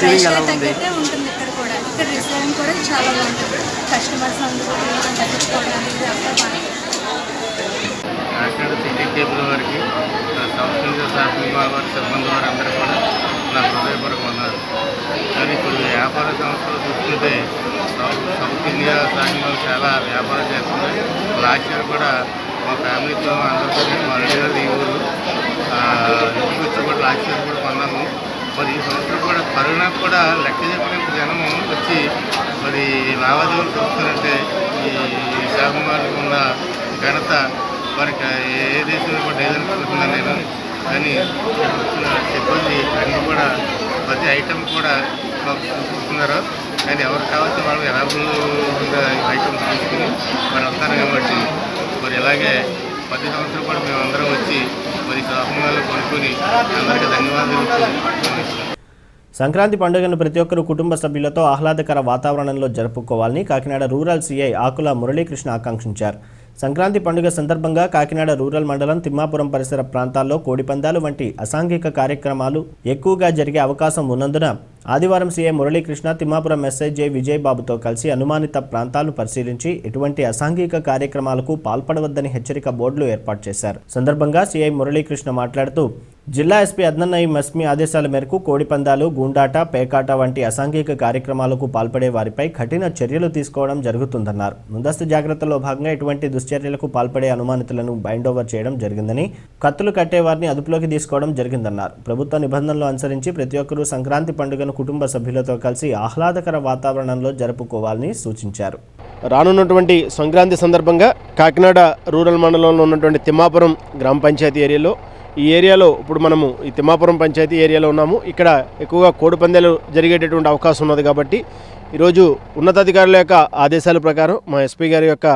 ప్రైస్ ట్యాగ్ తగ్గట్టే ఉంటుంది. ఇక్కడ కూడా ఇక్కడ రిసీవింగ్ కూడా చాలా బాగుంటుంది. కస్టమర్స్ అందరూ తగ్గించుకోవడానికి అంతా బాగుంటుంది. కాకినాడ సిటీ కేబుల్ వారికి, సౌత్ ఇండియా షాపింగ్ మాల్ వారి సిబ్బంది వారు అందరూ కూడా నా హృదయపూర్వక ఉన్నారు. కానీ ఇప్పుడు వ్యాపార సంస్థలు చూస్తుంటే సౌత్ ఇండియా షాపింగ్ మాల్ చాలా వ్యాపారం చేస్తుంది. లాస్ట్ ఇయర్ కూడా మా ఫ్యామిలీతో అందరితో మా రెడ్డి ఈ ఊరు ఇంటికి వచ్చి కూడా లాస్ట్ ఇయర్ కూడా కొన్నాము. మరి ఈ సంవత్సరం కూడా కరోనా కూడా లెక్క చెప్పినంత జనము వచ్చి మరి లావాదేవీలు చూస్తారంటే ఈ షాపింగ్ మాల్కి ఉన్న ఘనత వారికి ఏ దేశంలో కూడా లేదనుకుంటున్నాను నేను. కానీ వచ్చిన సిబ్బంది అన్నీ కూడా ప్రతి ఐటమ్ కూడా మాకు చూస్తున్నారు. కానీ ఎవరు కావాల్సిన వాళ్ళు ఎలాగో ఐటమ్ తీసుకుని మరి వస్తారు కాబట్టి మరి ఇలాగే ప్రతి సంవత్సరం కూడా మేమందరం వచ్చి మరి షాపింగ్ మాల్లో కొనుక్కొని అందరికీ ధన్యవాదాలు. సంక్రాంతి పండుగను ప్రతి ఒక్కరూ కుటుంబ సభ్యులతో ఆహ్లాదకర వాతావరణంలో జరుపుకోవాలని కాకినాడ రూరల్ సీఐ ఆకుల మురళీకృష్ణ ఆకాంక్షించారు. సంక్రాంతి పండుగ సందర్భంగా కాకినాడ రూరల్ మండలం తిమ్మాపురం పరిసర ప్రాంతాల్లో కోడిపందాలు వంటి అసాంఘిక కార్యక్రమాలు ఎక్కువగా జరిగే అవకాశం ఉన్నందున ఆదివారం CI Muralikrishna Timmapuram SI J విజయబాబుతో కలిసి అనుమానిత ప్రాంతాలను పరిశీలించి ఎటువంటి అసాంఘిక కార్యక్రమాలకు పాల్పడవద్దని హెచ్చరిక బోర్డులు ఏర్పాటు చేశారు. సందర్భంగా సీఐ మురళీకృష్ణ మాట్లాడుతూ జిల్లా ఎస్పీ అద్నన్నయి మస్మి ఆదేశాల మేరకు కోడిపందాలు, గూండాట, పేకాట వంటి అసాంఘిక కార్యక్రమాలకు పాల్పడే వారిపై కఠిన చర్యలు తీసుకోవడం జరుగుతుందన్నారు. ముందస్తు జాగ్రత్తల్లో భాగంగా ఎటువంటి దుశ్చర్యలకు పాల్పడే అనుమానితులను బైండ్ ఓవర్ చేయడం జరిగిందని, కత్తులు కట్టేవారిని అదుపులోకి తీసుకోవడం జరిగిందన్నారు. ప్రభుత్వ నిబంధనలు అనుసరించి ప్రతి ఒక్కరూ సంక్రాంతి పండుగను కుటుంబ సభ్యులతో కలిసి ఆహ్లాదకర వాతావరణంలో జరుపుకోవాలని సూచించారు. రానున్నటువంటి సంక్రాంతి సందర్భంగా కాకినాడ రూరల్ మండలంలో ఉన్నటువంటి తిమ్మాపురం గ్రామ పంచాయతీ ఈ ఏరియాలో ఇప్పుడు మనము ఈ తిమ్మాపురం పంచాయతీ ఏరియాలో ఉన్నాము. ఇక్కడ ఎక్కువగా కోడిపందాలు జరిగేటటువంటి అవకాశం ఉన్నది. కాబట్టి ఈరోజు ఉన్నతాధికారుల యొక్క ఆదేశాల ప్రకారం మా ఎస్పీ గారి యొక్క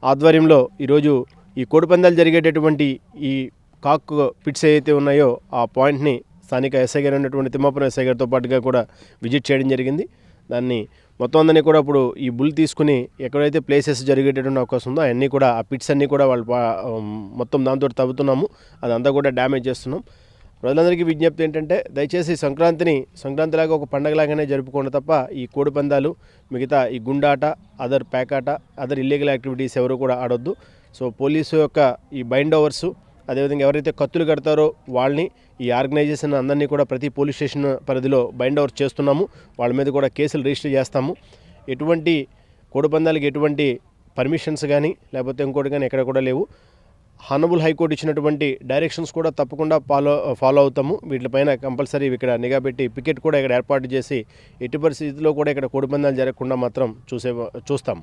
ఆధ్వర్యంలో ఈరోజు ఈ కోడిపందాలు జరిగేటటువంటి ఈ కాక్ పిట్స్ ఏవైతే ఉన్నాయో ఆ పాయింట్ని స్థానిక ఎస్ఐ గారు ఉన్నటువంటి తిమ్మాపురం ఎస్ఐ గారితో పాటుగా కూడా విజిట్ చేయడం జరిగింది. దాన్ని మొత్తం అందరినీ కూడా ఇప్పుడు ఈ బుల్ తీసుకుని ఎక్కడైతే ప్లేసెస్ జరిగేటటువంటి అవకాశం ఉందో అవన్నీ కూడా ఆ పిట్స్ అన్నీ కూడా వాళ్ళు మొత్తం దాంతో తవ్వుతున్నాము. అదంతా కూడా డ్యామేజ్ చేస్తున్నాం. ప్రజలందరికీ విజ్ఞప్తి ఏంటంటే దయచేసి సంక్రాంతిలాగా ఒక పండగలాగానే జరుపుకోండి తప్ప ఈ కోడిపందాలు, మిగతా ఈ గుండాట, అదర్ పేకాట, అదర్ ఇల్లీగల్ యాక్టివిటీస్ ఎవరు కూడా ఆడొద్దు. సో పోలీసు యొక్క ఈ బైండ్ ఓవర్సు, అదేవిధంగా ఎవరైతే కత్తులు కడతారో వాళ్ళని, ఈ ఆర్గనైజేషన్ అందరినీ కూడా ప్రతి పోలీస్ స్టేషన్ పరిధిలో బైండ్ ఓవర్ చేస్తున్నాము. వాళ్ళ మీద కూడా కేసులు రిజిస్టర్ చేస్తాము. ఎటువంటి కోడిపందాలకి ఎటువంటి పర్మిషన్స్ కానీ లేకపోతే ఇంకోటి కానీ ఎక్కడ కూడా లేవు. హానబుల్ హైకోర్టు ఇచ్చినటువంటి డైరెక్షన్స్ కూడా తప్పకుండా ఫాలో అవుతాము. వీటిపైన కంపల్సరీ ఇక్కడ నిఘా పెట్టి పికెట్ కూడా ఇక్కడ ఏర్పాటు చేసి ఎట్టి పరిస్థితుల్లో కూడా ఇక్కడ కోడిపందాలు జరగకుండా మాత్రం చూస్తాము.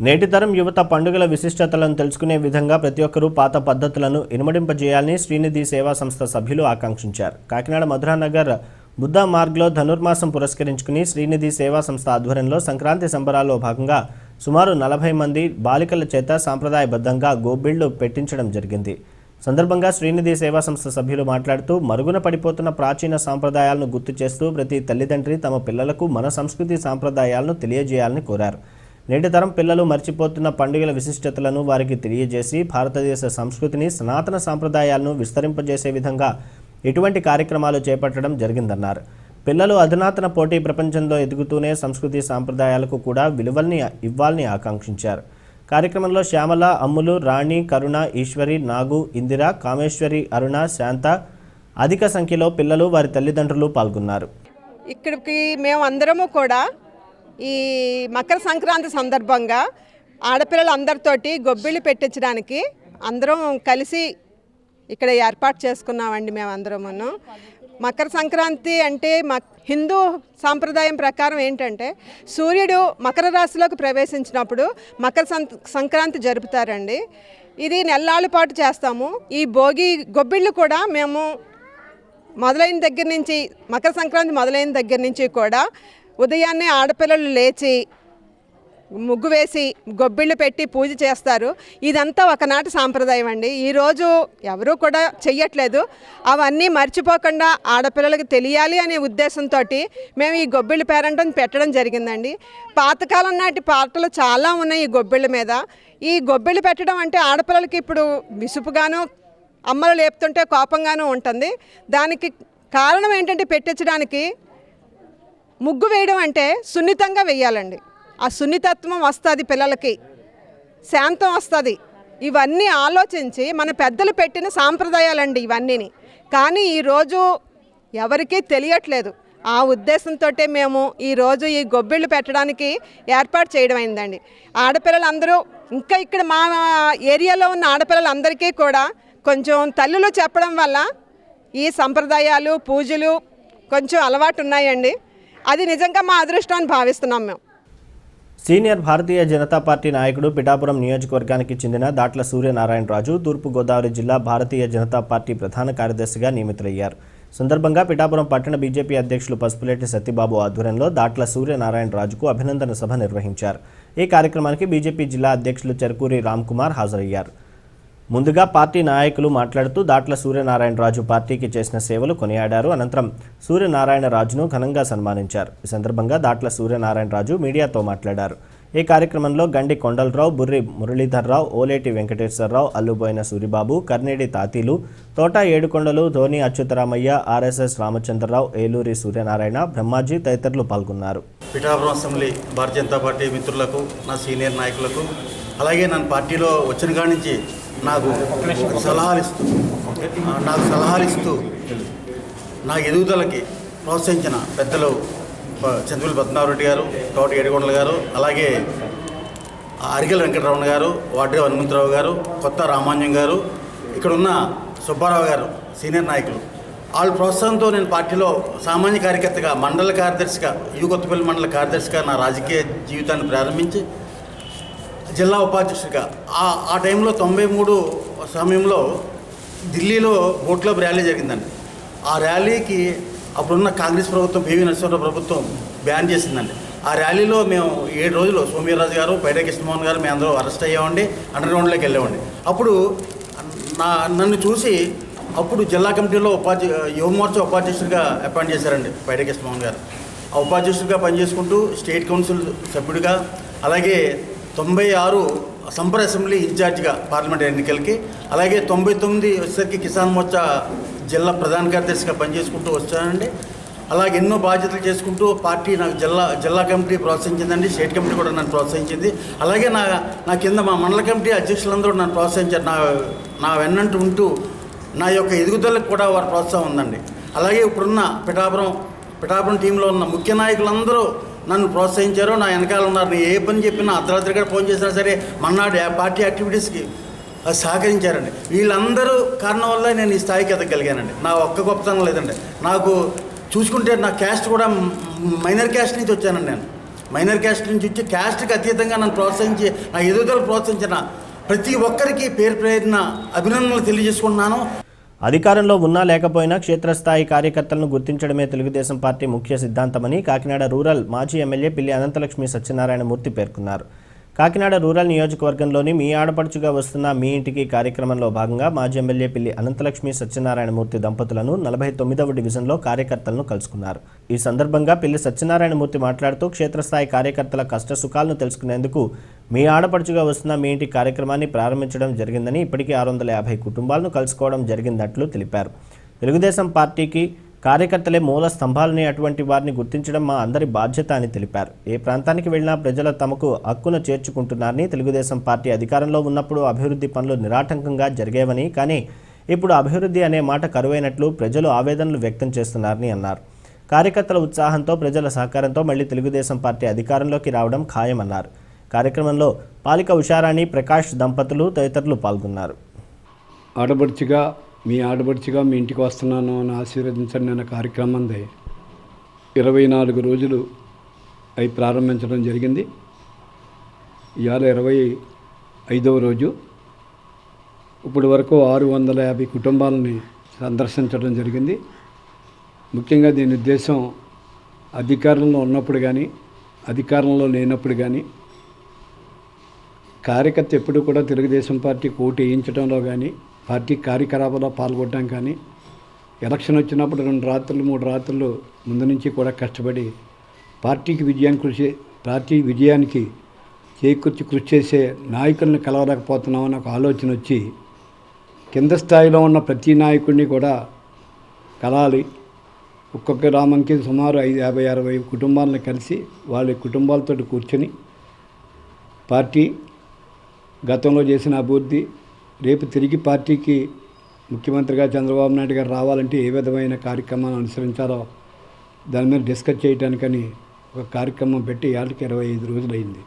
నేటి తరం యువత పండుగల విశిష్టతలను తెలుసుకునే విధంగా ప్రతి ఒక్కరూ పాత పద్ధతులను ఇనుమడింపజేయాలని శ్రీనిధి సేవా సంస్థ సభ్యులు ఆకాంక్షించారు. కాకినాడ మధురానగర్ బుద్ధా మార్గ్లో ధనుర్మాసం పురస్కరించుకుని శ్రీనిధి సేవా సంస్థ ఆధ్వర్యంలో సంక్రాంతి సంబరాల్లో భాగంగా సుమారు 40 మంది బాలికల చేత సాంప్రదాయబద్ధంగా గోబిళ్లు పెట్టించడం జరిగింది. సందర్భంగా శ్రీనిధి సేవా సంస్థ సభ్యులు మాట్లాడుతూ మరుగున పడిపోతున్న ప్రాచీన సాంప్రదాయాలను గుర్తు చేస్తూ ప్రతి తల్లిదండ్రి తమ పిల్లలకు మన సంస్కృతి సాంప్రదాయాలను తెలియజేయాలని కోరారు. నేటి తరం పిల్లలు మర్చిపోతున్న పండుగల విశిష్టతలను వారికి తెలియజేసి భారతదేశ సంస్కృతిని సనాతన సాంప్రదాయాలను విస్తరింపజేసే విధంగా ఇటువంటి కార్యక్రమాలు చేపట్టడం జరిగిందన్నారు. పిల్లలు అధునాతన పోటీ ప్రపంచంలో ఎదుగుతూనే సంస్కృతి సాంప్రదాయాలకు కూడా విలువల్ని ఇవ్వాలని ఆకాంక్షించారు. కార్యక్రమంలో శ్యామల, అమ్ములు, రాణి, కరుణ, ఈశ్వరి, నాగు, ఇందిర, కామేశ్వరి, అరుణ, శాంత అధిక సంఖ్యలో పిల్లలు వారి తల్లిదండ్రులు పాల్గొన్నారు. ఇక్కడికి మేము అందరము కూడా ఈ మకర సంక్రాంతి సందర్భంగా ఆడపిల్లలందరితోటి గొబ్బిళ్ళు పెట్టించడానికి అందరం కలిసి ఇక్కడ ఏర్పాటు చేసుకున్నామండి. మేమందరమును మకర సంక్రాంతి అంటే హిందూ సాంప్రదాయం ప్రకారం ఏంటంటే సూర్యుడు మకర రాశిలోకి ప్రవేశించినప్పుడు మకర సంక్రాంతి జరుపుతారండి. ఇది నెల్లాళ్ళ పాటు చేస్తాము. ఈ భోగి గొబ్బిళ్ళు కూడా మేము మొదలైన దగ్గర నుంచి మకర సంక్రాంతి మొదలైన దగ్గర నుంచి కూడా ఉదయాన్నే ఆడపిల్లలు లేచి ముగ్గు వేసి గొబ్బిళ్ళు పెట్టి పూజ చేస్తారు. ఇదంతా ఒకనాటి సాంప్రదాయం అండి. ఈరోజు ఎవరూ కూడా చెయ్యట్లేదు. అవన్నీ మర్చిపోకుండా ఆడపిల్లలకి తెలియాలి అనే ఉద్దేశంతో మేము ఈ గొబ్బిళ్ళు పేరంటం పెట్టడం జరిగిందండి. పాతకాలం నాటి పాటలు చాలా ఉన్నాయి ఈ గొబ్బిళ్ళ మీద. ఈ గొబ్బిళ్ళు పెట్టడం అంటే ఆడపిల్లలకి ఇప్పుడు విసుపుగాను, అమ్మలు లేపుతుంటే కోపంగానూ ఉంటుంది. దానికి కారణం ఏంటంటే పెట్టించడానికి ముగ్గు వేయడం అంటే సున్నితంగా వేయాలండి. ఆ సున్నితత్వం వస్తుంది, పిల్లలకి శాంతం వస్తుంది. ఇవన్నీ ఆలోచించి మన పెద్దలు పెట్టిన సాంప్రదాయాలండి ఇవన్నీని. కానీ ఈరోజు ఎవరికీ తెలియట్లేదు. ఆ ఉద్దేశంతో మేము ఈరోజు ఈ గొబ్బిళ్ళు పెట్టడానికి ఏర్పాటు చేయడం అయిందండి. ఆడపిల్లలందరూ ఇంకా ఇక్కడ మా ఏరియాలో ఉన్న ఆడపిల్లలందరికీ కూడా కొంచెం తల్లులు చెప్పడం వల్ల ఈ సంప్రదాయాలు పూజలు కొంచెం అలవాటు ఉన్నాయండి. అది నిజంగా మా అదృష్టం అని భావిస్తున్నాం మేము. సీనియర్ భారతీయ జనతా పార్టీ నాయకుడు పిఠాపురం నియోజకవర్గానికి చెందిన దాట్ల సూర్యనారాయణరాజు తూర్పుగోదావరి జిల్లా భారతీయ జనతా పార్టీ ప్రధాన కార్యదర్శిగా నియమితులయ్యారు. సందర్భంగా పిఠాపురం పట్టణ బీజేపీ అధ్యక్షులు పసుపులేటి సత్యబాబు ఆధ్వర్యంలో దాట్ల సూర్యనారాయణరాజుకు అభినందన సభ నిర్వహించారు. ఈ కార్యక్రమానికి బీజేపీ జిల్లా అధ్యక్షులు చెరుకూరి రామ్కుమార్ హాజరయ్యారు. ముందుగా పార్టీ నాయకులు మాట్లాడుతూ దాట్ల సూర్యనారాయణరాజు పార్టీకి చేసిన సేవలు కొనియాడారు. అనంతరం సూర్యనారాయణరాజును ఘనంగా సన్మానించారు. ఈ సందర్భంగా దాట్ల సూర్యనారాయణరాజు మీడియాతో మాట్లాడారు. ఈ కార్యక్రమంలో గండి కొండలరావు, బుర్రి మురళీధర్రావు, ఓలేటి వెంకటేశ్వరరావు, అల్లుబోయిన సూరిబాబు, కర్నేడి తాతీలు, తోట ఏడుకొండలు, ధోని అచ్యుతరామయ్య, ఆర్ఎస్ఎస్ రామచంద్రరావు, ఏలూరి సూర్యనారాయణ, బ్రహ్మాజీ తదితరులు పాల్గొన్నారు. పిఠాపురం అసెంబ్లీ భారతీయ జనతా పార్టీ మిత్రులకు, నా సీనియర్ నాయకులకు, అలాగే నన్ను పార్టీలో వచ్చిన కాడి నుంచి నాకు సలహాలు ఇస్తూ నా ఎదుగుదలకి ప్రోత్సహించిన పెద్దలు చంద్రపల్లి పద్మనాభరెడ్డి గారు, తోట ఏడుకొండల గారు, అలాగే అరిగెల వెంకటరమణ గారు, వాడ్రే హనుమంతరావు గారు, కొత్త రామాన్యం గారు, ఇక్కడున్న సుబ్బారావు గారు సీనియర్ నాయకులు, వాళ్ళ ప్రోత్సాహంతో నేను పార్టీలో సామాన్య కార్యకర్తగా, మండల కార్యదర్శిగా, కొత్తపల్లి మండల కార్యదర్శిగా నా రాజకీయ జీవితాన్ని ప్రారంభించి జిల్లా ఉపాధ్యక్షుడిగా ఆ టైంలో 93 సమయంలో ఢిల్లీలో బోట్ క్లబ్ ర్యాలీ జరిగిందండి. ఆ ర్యాలీకి అప్పుడున్న కాంగ్రెస్ ప్రభుత్వం, పివి నరసింహారావు ప్రభుత్వం బ్యాన్ చేసిందండి. ఆ ర్యాలీలో మేము 7 రోజులు సోమవీర్రాజు గారు, పైడే కృష్ణమోహన్ గారు మేము అందరూ అరెస్ట్ అయ్యామండి. అండర్ గ్రౌండ్లోకి వెళ్ళామండి. అప్పుడు నన్ను చూసి అప్పుడు జిల్లా కమిటీలో యువమోర్చా ఉపాధ్యక్షుడిగా అపాయింట్ చేశారండి పైడే కృష్ణమోహన్ గారు. ఆ ఉపాధ్యక్షుడిగా పనిచేసుకుంటూ స్టేట్ కౌన్సిల్ సభ్యుడిగా, అలాగే 96 సంపర్ అసెంబ్లీ ఇన్ఛార్జిగా పార్లమెంట్ ఎన్నికలకి, అలాగే 99 వచ్చేసరికి కిసాన్ మోర్చా జిల్లా ప్రధాన కార్యదర్శిగా పనిచేసుకుంటూ వచ్చానండి. అలాగే ఎన్నో బాధ్యతలు చేసుకుంటూ పార్టీ నాకు జిల్లా కమిటీ ప్రోత్సహించిందండి. స్టేట్ కమిటీ కూడా నన్ను ప్రోత్సహించింది. అలాగే నా కింద మా మండల కమిటీ అధ్యక్షులందరూ నన్ను ప్రోత్సహించారు. నా వెన్నంటూ ఉంటూ నా యొక్క ఎదుగుదలకు కూడా వారి ప్రోత్సాహం ఉందండి. అలాగే ఇప్పుడున్న పిఠాపురం టీంలో ఉన్న ముఖ్య నాయకులందరూ నన్ను ప్రోత్సహించారు, నా వెనకాల ఉన్నారు. నేను ఏ పని చెప్పినా అర్ధరాత్రి కూడా ఫోన్ చేసినా సరే మన్నాడు పార్టీ యాక్టివిటీస్కి సహకరించారండి. వీళ్ళందరూ కారణం వల్ల నేను ఈ స్థాయికి ఎదగలిగానండి. నా ఒక్క గొప్పతనం లేదండి. నాకు చూసుకుంటే నా క్యాస్ట్ కూడా మైనర్ క్యాస్ట్ నుంచి వచ్చానండి. నేను మైనర్ క్యాస్ట్ నుంచి వచ్చి క్యాస్ట్కి అతీతంగా నన్ను ప్రోత్సహించి నా ఎదుగుదల ప్రోత్సహించిన ప్రతి ఒక్కరికి పేరు పేరున అభినందనలు తెలియజేసుకుంటున్నాను. అధికారంలో ఉన్నా లేకపోయినా క్షేత్రస్థాయి కార్యకర్తలను గుర్తించడమే తెలుగుదేశం పార్టీ ముఖ్య సిద్ధాంతమని కాకినాడ రూరల్ మాజీ ఎమ్మెల్యే పిల్లి అనంతలక్ష్మి సత్యనారాయణమూర్తి పేర్కొన్నారు. కాకినాడ రూరల్ నియోజకవర్గంలోని మీ ఆడపడుచుగా వస్తున్న మీ ఇంటికి కార్యక్రమంలో భాగంగా మాజీ ఎమ్మెల్యే పిల్లి అనంతలక్ష్మి సత్యనారాయణమూర్తి దంపతులను 49వ డివిజన్లో కార్యకర్తలను కలుసుకున్నారు. ఈ సందర్భంగా పిల్లి సత్యనారాయణమూర్తి మాట్లాడుతూ క్షేత్రస్థాయి కార్యకర్తల కష్టసుఖాలను తెలుసుకునేందుకు మీ ఆడపడుచుగా వస్తున్న మీ ఇంటి కార్యక్రమాన్ని ప్రారంభించడం జరిగిందని, ఇప్పటికీ 650 కుటుంబాలను కలుసుకోవడం జరిగినట్లు తెలిపారు. తెలుగుదేశం పార్టీకి కార్యకర్తలే మూల స్తంభాలని, అటువంటి వారిని గుర్తించడం మా అందరి బాధ్యత అని తెలిపారు. ఏ ప్రాంతానికి వెళ్లినా ప్రజలు తమకు హక్కును చేర్చుకుంటున్నారని, తెలుగుదేశం పార్టీ అధికారంలో ఉన్నప్పుడు అభివృద్ధి పనులు నిరాటంకంగా జరిగేవని, కానీ ఇప్పుడు అభివృద్ధి అనే మాట కరువైనట్లు ప్రజలు ఆవేదనలు వ్యక్తం చేస్తున్నారని అన్నారు. కార్యకర్తల ఉత్సాహంతో, ప్రజల సహకారంతో మళ్లీ తెలుగుదేశం పార్టీ అధికారంలోకి రావడం ఖాయమన్నారు. కార్యక్రమంలో పాలిక ఉషారాణి, ప్రకాష్ దంపతులు తదితరులు పాల్గొన్నారు. మీ ఆడబడుచుగా మీ ఇంటికి వస్తున్నాను అని ఆశీర్వదించండి అన్న కార్యక్రమంది 24 రోజులు అవి ప్రారంభించడం జరిగింది. ఇవాళ 25వ రోజు. ఇప్పటి వరకు 650 కుటుంబాలని సందర్శించడం జరిగింది. ముఖ్యంగా దీని ఉద్దేశం అధికారంలో ఉన్నప్పుడు కానీ అధికారంలో లేనప్పుడు కానీ కార్యకర్త ఎప్పుడు కూడా తెలుగుదేశం పార్టీకి ఓటు వేయించడంలో కానీ పార్టీ కార్యకలాపాల్లో పాల్గొనడం కానీ ఎలక్షన్ వచ్చినప్పుడు 2 రాత్రులు 3 రాత్రులు ముందు నుంచి కూడా కష్టపడి పార్టీ విజయానికి చేకూర్చి కృషి చేసే నాయకుల్ని కలవలేకపోతున్నామని ఒక ఆలోచన వచ్చి కింద స్థాయిలో ఉన్న ప్రతి నాయకుడిని కూడా కలాలి. ఒక్కొక్క గ్రామంకి సుమారు 50-60 కుటుంబాలను కలిసి వాళ్ళ కుటుంబాలతో కూర్చొని పార్టీ గతంలో చేసిన అభివృద్ధి, రేపు తిరిగి పార్టీకి ముఖ్యమంత్రిగా చంద్రబాబు నాయుడు గారు రావాలంటే ఏ విధమైన కార్యక్రమాన్ని అనుసరించాలో దాని మీద డిస్కస్ చేయడానికని ఒక కార్యక్రమం పెట్టి ఏళ్ళకి 25 రోజులైంది.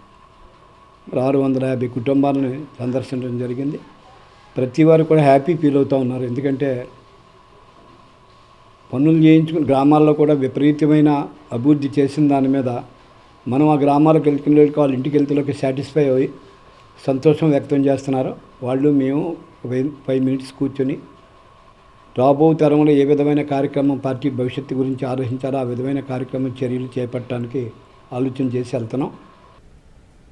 650 కుటుంబాలను సందర్శించడం జరిగింది. ప్రతి వారు కూడా హ్యాపీ ఫీల్ అవుతూ ఉన్నారు. ఎందుకంటే పనులు చేయించుకుని గ్రామాల్లో కూడా విపరీతమైన అభివృద్ధి చేసిన దాని మీద మనం ఆ గ్రామాలకు వెళ్తున్న వాళ్ళ ఇంటికి వెళ్తే సాటిస్ఫై అయ్యి సంతోషం వ్యక్తం చేస్తున్నారు. వాళ్ళు మేము 5 మినిట్స్ కూర్చొని రాబో తరంలో ఏ విధమైన కార్యక్రమం పార్టీ భవిష్యత్తు గురించి ఆలోచించాలో ఆ విధమైన కార్యక్రమం చర్యలు చేపట్టడానికి ఆలోచన చేసి వెళ్తున్నాం.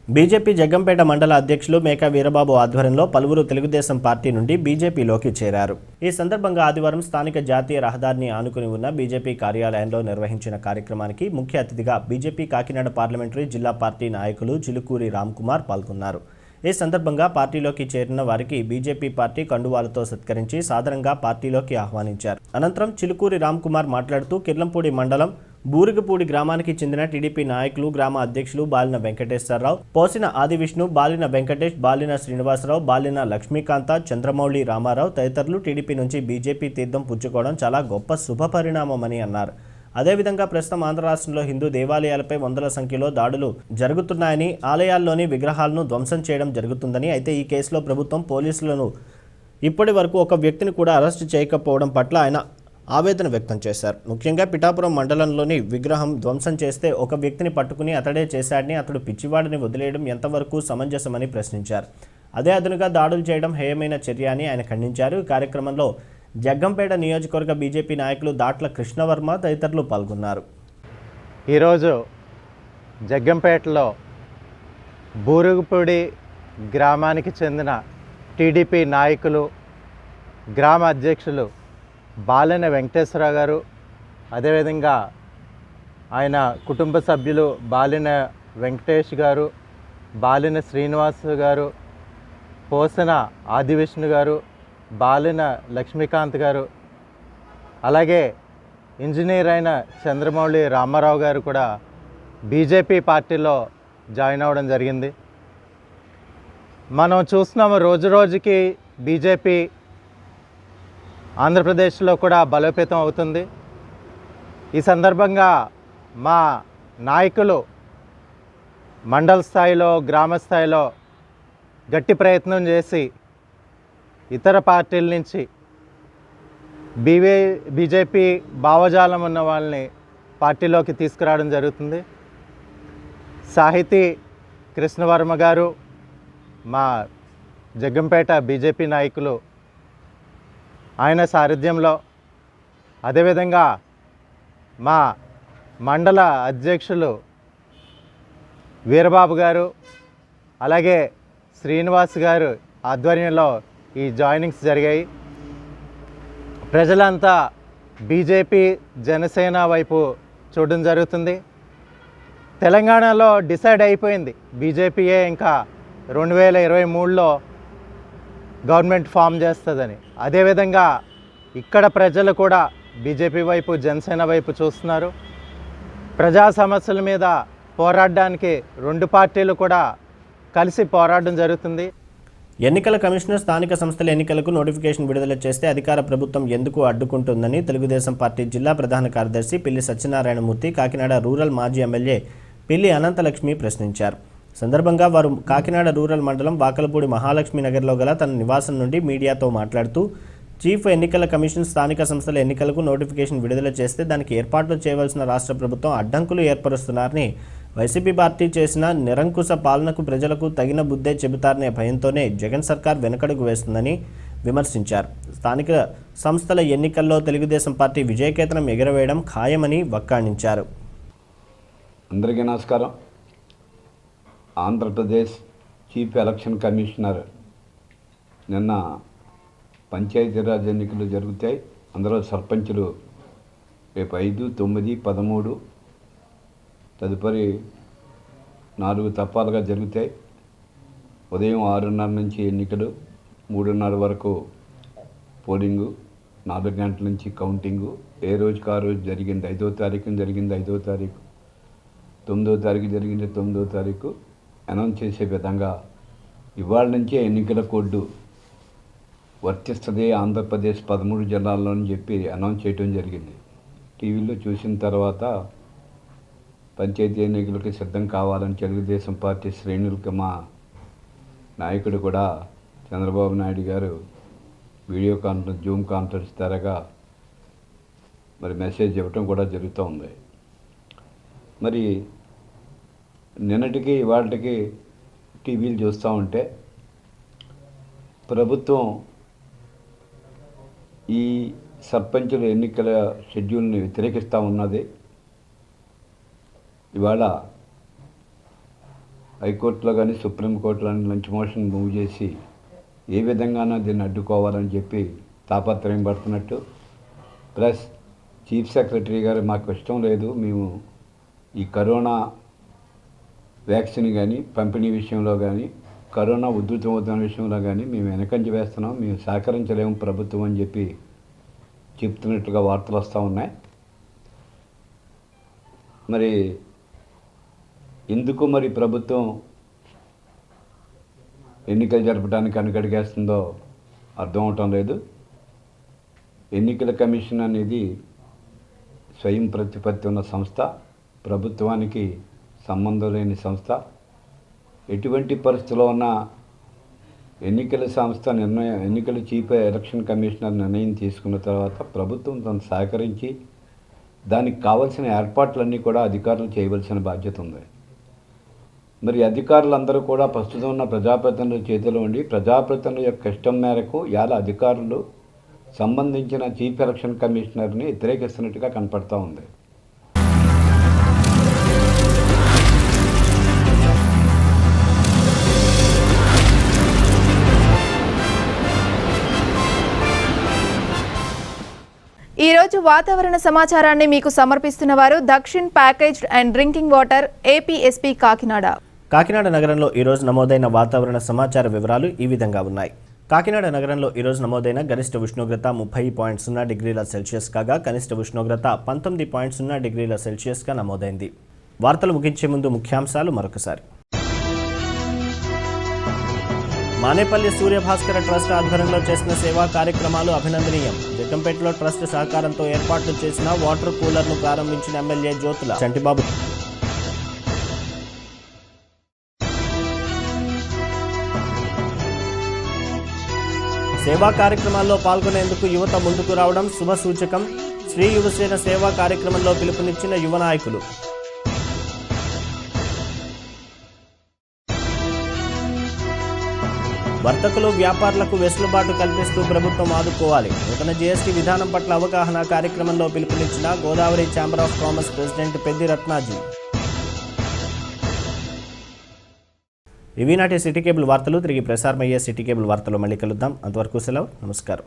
బీజేపీ జగ్గంపేట మండల అధ్యక్షులు మేకా వీరబాబు ఆధ్వర్యంలో పలువురు తెలుగుదేశం పార్టీ నుండి బీజేపీలోకి చేరారు. ఈ సందర్భంగా ఆదివారం స్థానిక జాతీయ రహదారిని ఆనుకుని ఉన్న బీజేపీ కార్యాలయంలో నిర్వహించిన కార్యక్రమానికి ముఖ్య అతిథిగా బీజేపీ కాకినాడ పార్లమెంటరీ జిల్లా పార్టీ నాయకులు చిలుకూరి రామ్కుమార్ పాల్గొన్నారు. ఈ సందర్భంగా పార్టీలోకి చేరిన వారికి బీజేపీ పార్టీ కండువాలతో సత్కరించి సాదరంగా పార్టీలోకి ఆహ్వానించారు. అనంతరం చిలుకూరి రామ్కుమార్ మాట్లాడుతూ కిర్లంపూడి మండలం బూరిగపూడి గ్రామానికి చెందిన టీడీపీ నాయకులు, గ్రామ అధ్యక్షులు బాలిన వెంకటేశ్వరరావు, పోసిన ఆదివిష్ణు, బాలిన వెంకటేష్, బాలిన శ్రీనివాసరావు, బాలిన లక్ష్మీకాంత, చంద్రమౌళి రామారావు తదితరులు టీడీపీ నుంచి బీజేపీ తీర్థం పుచ్చుకోవడం చాలా గొప్ప శుభపరిణామమని అన్నారు. అదేవిధంగా ప్రస్తుతం ఆంధ్ర రాష్ట్రంలో హిందూ దేవాలయాలపై వందల సంఖ్యలో దాడులు జరుగుతున్నాయని, ఆలయాల్లోని విగ్రహాలను ధ్వంసం చేయడం జరుగుతుందని, అయితే ఈ కేసులో ప్రభుత్వం పోలీసులను ఇప్పటి వరకు ఒక వ్యక్తిని కూడా అరెస్టు చేయకపోవడం పట్ల ఆయన ఆవేదన వ్యక్తం చేశారు. ముఖ్యంగా పిఠాపురం మండలంలోని విగ్రహం ధ్వంసం చేస్తే ఒక వ్యక్తిని పట్టుకుని అతడే చేశాడని, అతడు పిచ్చివాడిని వదిలేయడం ఎంతవరకు సమంజసమని ప్రశ్నించారు. అదే అదునుగా దాడులు చేయడం హేయమైన చర్య అని ఆయన ఖండించారు. ఈ కార్యక్రమంలో జగ్గంపేట నియోజకవర్గ బీజేపీ నాయకులు దాట్ల కృష్ణవర్మ తదితరులు పాల్గొన్నారు. ఈరోజు జగ్గంపేటలో బూరుగుపూడి గ్రామానికి చెందిన టీడీపీ నాయకులు, గ్రామ అధ్యక్షులు బాలిన వెంకటేశ్వరరావు గారు, అదేవిధంగా ఆయన కుటుంబ సభ్యులు బాలిన వెంకటేష్ గారు, బాలిన శ్రీనివాస్ గారు, పోసిన ఆదివిష్ణు గారు, బాలిన లక్ష్మీకాంత్ గారు, అలాగే ఇంజనీర్ అయిన చంద్రమౌళి రామారావు గారు కూడా బీజేపీ పార్టీలో జాయిన్ అవ్వడం జరిగింది. మనం చూస్తున్నాము రోజు రోజుకి బీజేపీ ఆంధ్రప్రదేశ్లో కూడా బలోపేతం అవుతుంది. ఈ సందర్భంగా మా నాయకులు మండల స్థాయిలో గ్రామ స్థాయిలో గట్టి ప్రయత్నం చేసి ఇతర పార్టీల నుంచి బీజేపీ భావజాలం ఉన్న వాళ్ళని పార్టీలోకి తీసుకురావడం జరుగుతుంది. సాహితీ కృష్ణవర్మ గారు మా జగ్గంపేట బీజేపీ నాయకులు ఆయన సారథ్యంలో, అదేవిధంగా మా మండల అధ్యక్షులు వీరబాబు గారు అలాగే శ్రీనివాస్ గారు ఆధ్వర్యంలో ఈ జాయినింగ్స్ జరిగాయి. ప్రజలంతా బీజేపీ జనసేన వైపు చూడడం జరుగుతుంది. తెలంగాణలో డిసైడ్ అయిపోయింది బీజేపీయే ఇంకా 2023లో గవర్నమెంట్ ఫామ్ చేస్తుందని. అదేవిధంగా ఇక్కడ ప్రజలు కూడా బీజేపీ వైపు జనసేన వైపు చూస్తున్నారు. ప్రజా సమస్యల మీద పోరాడడానికి రెండు పార్టీలు కూడా కలిసి పోరాడడం జరుగుతుంది. ఎన్నికల కమిషనర్ స్థానిక సంస్థల ఎన్నికలకు నోటిఫికేషన్ విడుదల చేస్తే అధికార ప్రభుత్వం ఎందుకు అడ్డుకుంటుందని తెలుగుదేశం పార్టీ జిల్లా ప్రధాన కార్యదర్శి పిల్లి సత్యనారాయణమూర్తి కాకినాడ రూరల్ మాజీ ఎమ్మెల్యే పిల్లి అనంతలక్ష్మి ప్రశ్నించారు. సందర్భంగా వారు కాకినాడ రూరల్ మండలం వాకలపూడి మహాలక్ష్మి నగర్లో గల తన నివాసం నుండి మీడియాతో మాట్లాడుతూ చీఫ్ ఎన్నికల కమిషన్ స్థానిక సంస్థల ఎన్నికలకు నోటిఫికేషన్ విడుదల చేస్తే దానికి ఏర్పాట్లు చేయవలసిన రాష్ట్ర ప్రభుత్వం అడ్డంకులు ఏర్పరుస్తున్నారని, వైసీపీ పార్టీ చేసిన నిరంకుశ పాలనకు ప్రజలకు తగిన బుద్ధే చెబుతారనే భయంతోనే జగన్ సర్కార్ వెనకడుగు వేస్తుందని విమర్శించారు. స్థానిక సంస్థల ఎన్నికల్లో తెలుగుదేశం పార్టీ విజయకేతనం ఎగరవేయడం ఖాయమని వక్కాణించారు. అందరికీ నమస్కారం. ఆంధ్రప్రదేశ్ చీఫ్ ఎలక్షన్ కమిషనర్ నిన్న పంచాయతీరాజ్ ఎన్నికలు జరుగుతాయి. అందులో సర్పంచులు రేపు 5, 9, 13 తదుపరి 4 తప్పాలుగా జరుగుతాయి. ఉదయం 6:30 నుంచి ఎన్నికలు, 3:30 వరకు పోలింగు, 4 గంటల నుంచి కౌంటింగు. ఏ రోజుకి ఆ రోజు జరిగింది. 5వ తారీఖున జరిగింది 5వ తారీఖు, 9వ తారీఖు జరిగింది 9వ తారీఖు అనౌన్స్ చేసే విధంగా ఇవాళ నుంచే ఎన్నికల కోడ్ వర్తిస్తుంది ఆంధ్రప్రదేశ్ 13 జిల్లాల్లో అని చెప్పి అనౌన్స్ చేయడం జరిగింది. టీవీలో చూసిన తర్వాత పంచాయతీ ఎన్నికలకి సిద్ధం కావాలని తెలుగుదేశం పార్టీ శ్రేణులకి మా నాయకుడు కూడా చంద్రబాబు నాయుడు గారు వీడియో కాన్ఫరెన్స్, జూమ్ కాన్ఫరెన్స్ ద్వారాగా మరి మెసేజ్ ఇవ్వటం కూడా జరుగుతూ ఉంది. మరి నిన్నటికి ఇవాళకి టీవీలు చూస్తూ ఉంటే ప్రభుత్వం ఈ సర్పంచుల ఎన్నికల షెడ్యూల్ని వ్యతిరేకిస్తూ ఉన్నది. ఇవాళ హైకోర్టులో కానీ సుప్రీంకోర్టులో కానీ లంచ్ మోషన్ మూవ్ చేసి ఏ విధంగానో దీన్ని అడ్డుకోవాలని చెప్పి తాపత్రయం పడుతున్నట్టు, ప్లస్ చీఫ్ సెక్రటరీ గారు మాకు ఇష్టం లేదు, మేము ఈ కరోనా వ్యాక్సిన్ కానీ పంపిణీ విషయంలో కానీ కరోనా ఉధృతమవుతున్న విషయంలో కానీ మేము వెనకంజ వేస్తున్నాం, మేము సహకరించలేము ప్రభుత్వం అని చెప్పి చెప్తున్నట్టుగా వార్తలు వస్తూ ఉన్నాయి. మరి ఎందుకు మరి ప్రభుత్వం ఎన్నికలు జరపడానికి వెనకడిగేస్తుందో అర్థం అవటం లేదు. ఎన్నికల కమిషన్ అనేది స్వయం ప్రతిపత్తి ఉన్న సంస్థ, ప్రభుత్వానికి సంబంధం లేని సంస్థ. ఎటువంటి పరిస్థితుల్లో ఉన్న ఎన్నికల సంస్థ ఎన్నికల చీఫ్ ఎలక్షన్ కమిషనర్ నిర్ణయం తీసుకున్న తర్వాత ప్రభుత్వం తను సహకరించి దానికి కావాల్సిన ఏర్పాట్లన్నీ కూడా అధికారులు చేయవలసిన బాధ్యత ఉంది. మరి అధికారులందరూ కూడా ప్రస్తుతం ఉన్న ప్రజాప్రతినిధుల చేతిలో ఉండి ప్రజాప్రతినిధుల యొక్క ఇష్టం మేరకు ఇవాళ అధికారులు సంబంధించిన చీఫ్ ఎలక్షన్ కమిషనర్ని వ్యతిరేకిస్తున్నట్టుగా కనపడుతూ ఉంది. ఈరోజు వాతావరణ సమాచారాన్ని మీకు సమర్పిస్తున్న వారు Dakshin packaged and drinking water APSP Kakinada. Kakinada నగరంలో ఈరోజు నమోదైన వాతావరణ సమాచార వివరాలు ఈ విధంగా ఉన్నాయి. కాకినాడ నగరంలో ఈరోజు నమోదైన గరిష్ట ఉష్ణోగ్రత 30.0 డిగ్రీల సెల్సియస్ కాగా కనిష్ట ఉష్ణోగ్రత 19.0 డిగ్రీల సెల్సియస్గా నమోదైంది. వార్తలు ముగించే ముందు ముఖ్యాంశాలు మరొకసారి. మానేపల్లి సూర్యభాస్కర ట్రస్ట్ ఆధ్వర్యంలో చేసిన సేవా కార్యక్రమాలు అభినందనీయం. జగ్గంపేటలో ట్రస్ట్ సహకారంతో ఏర్పాట్లు చేసిన వాటర్ కూలర్ను ప్రారంభించిన ఎమ్మెల్యే జ్యోతుల చంటిబాబు. సేవా కార్యక్రమాల్లో పాల్గొనేందుకు యువత ముందుకు రావడం శుభ సూచకం. శ్రీ యువసేన సేవా కార్యక్రమంలో పిలుపునిచ్చిన యువ నాయకులు. వర్తకులు వ్యాపారులకు వెసులుబాటు కల్పిస్తూ ప్రభుత్వం ఆదుకోవాలి. నూతన జీఎస్టీ విధానం పట్ల అవగాహన కార్యక్రమంలో పిలుపునిచ్చిన Godavari chamber of commerce president Peddi Ratnaji. ఇవి నాటి సిటీ కేబుల్ వార్తలు. తిరిగి ప్రసారమయ్యే సిటీ కేబుల్ వార్తలు మళ్ళీ కలుద్దాం. అంతవరకు సెలవు. నమస్కారం.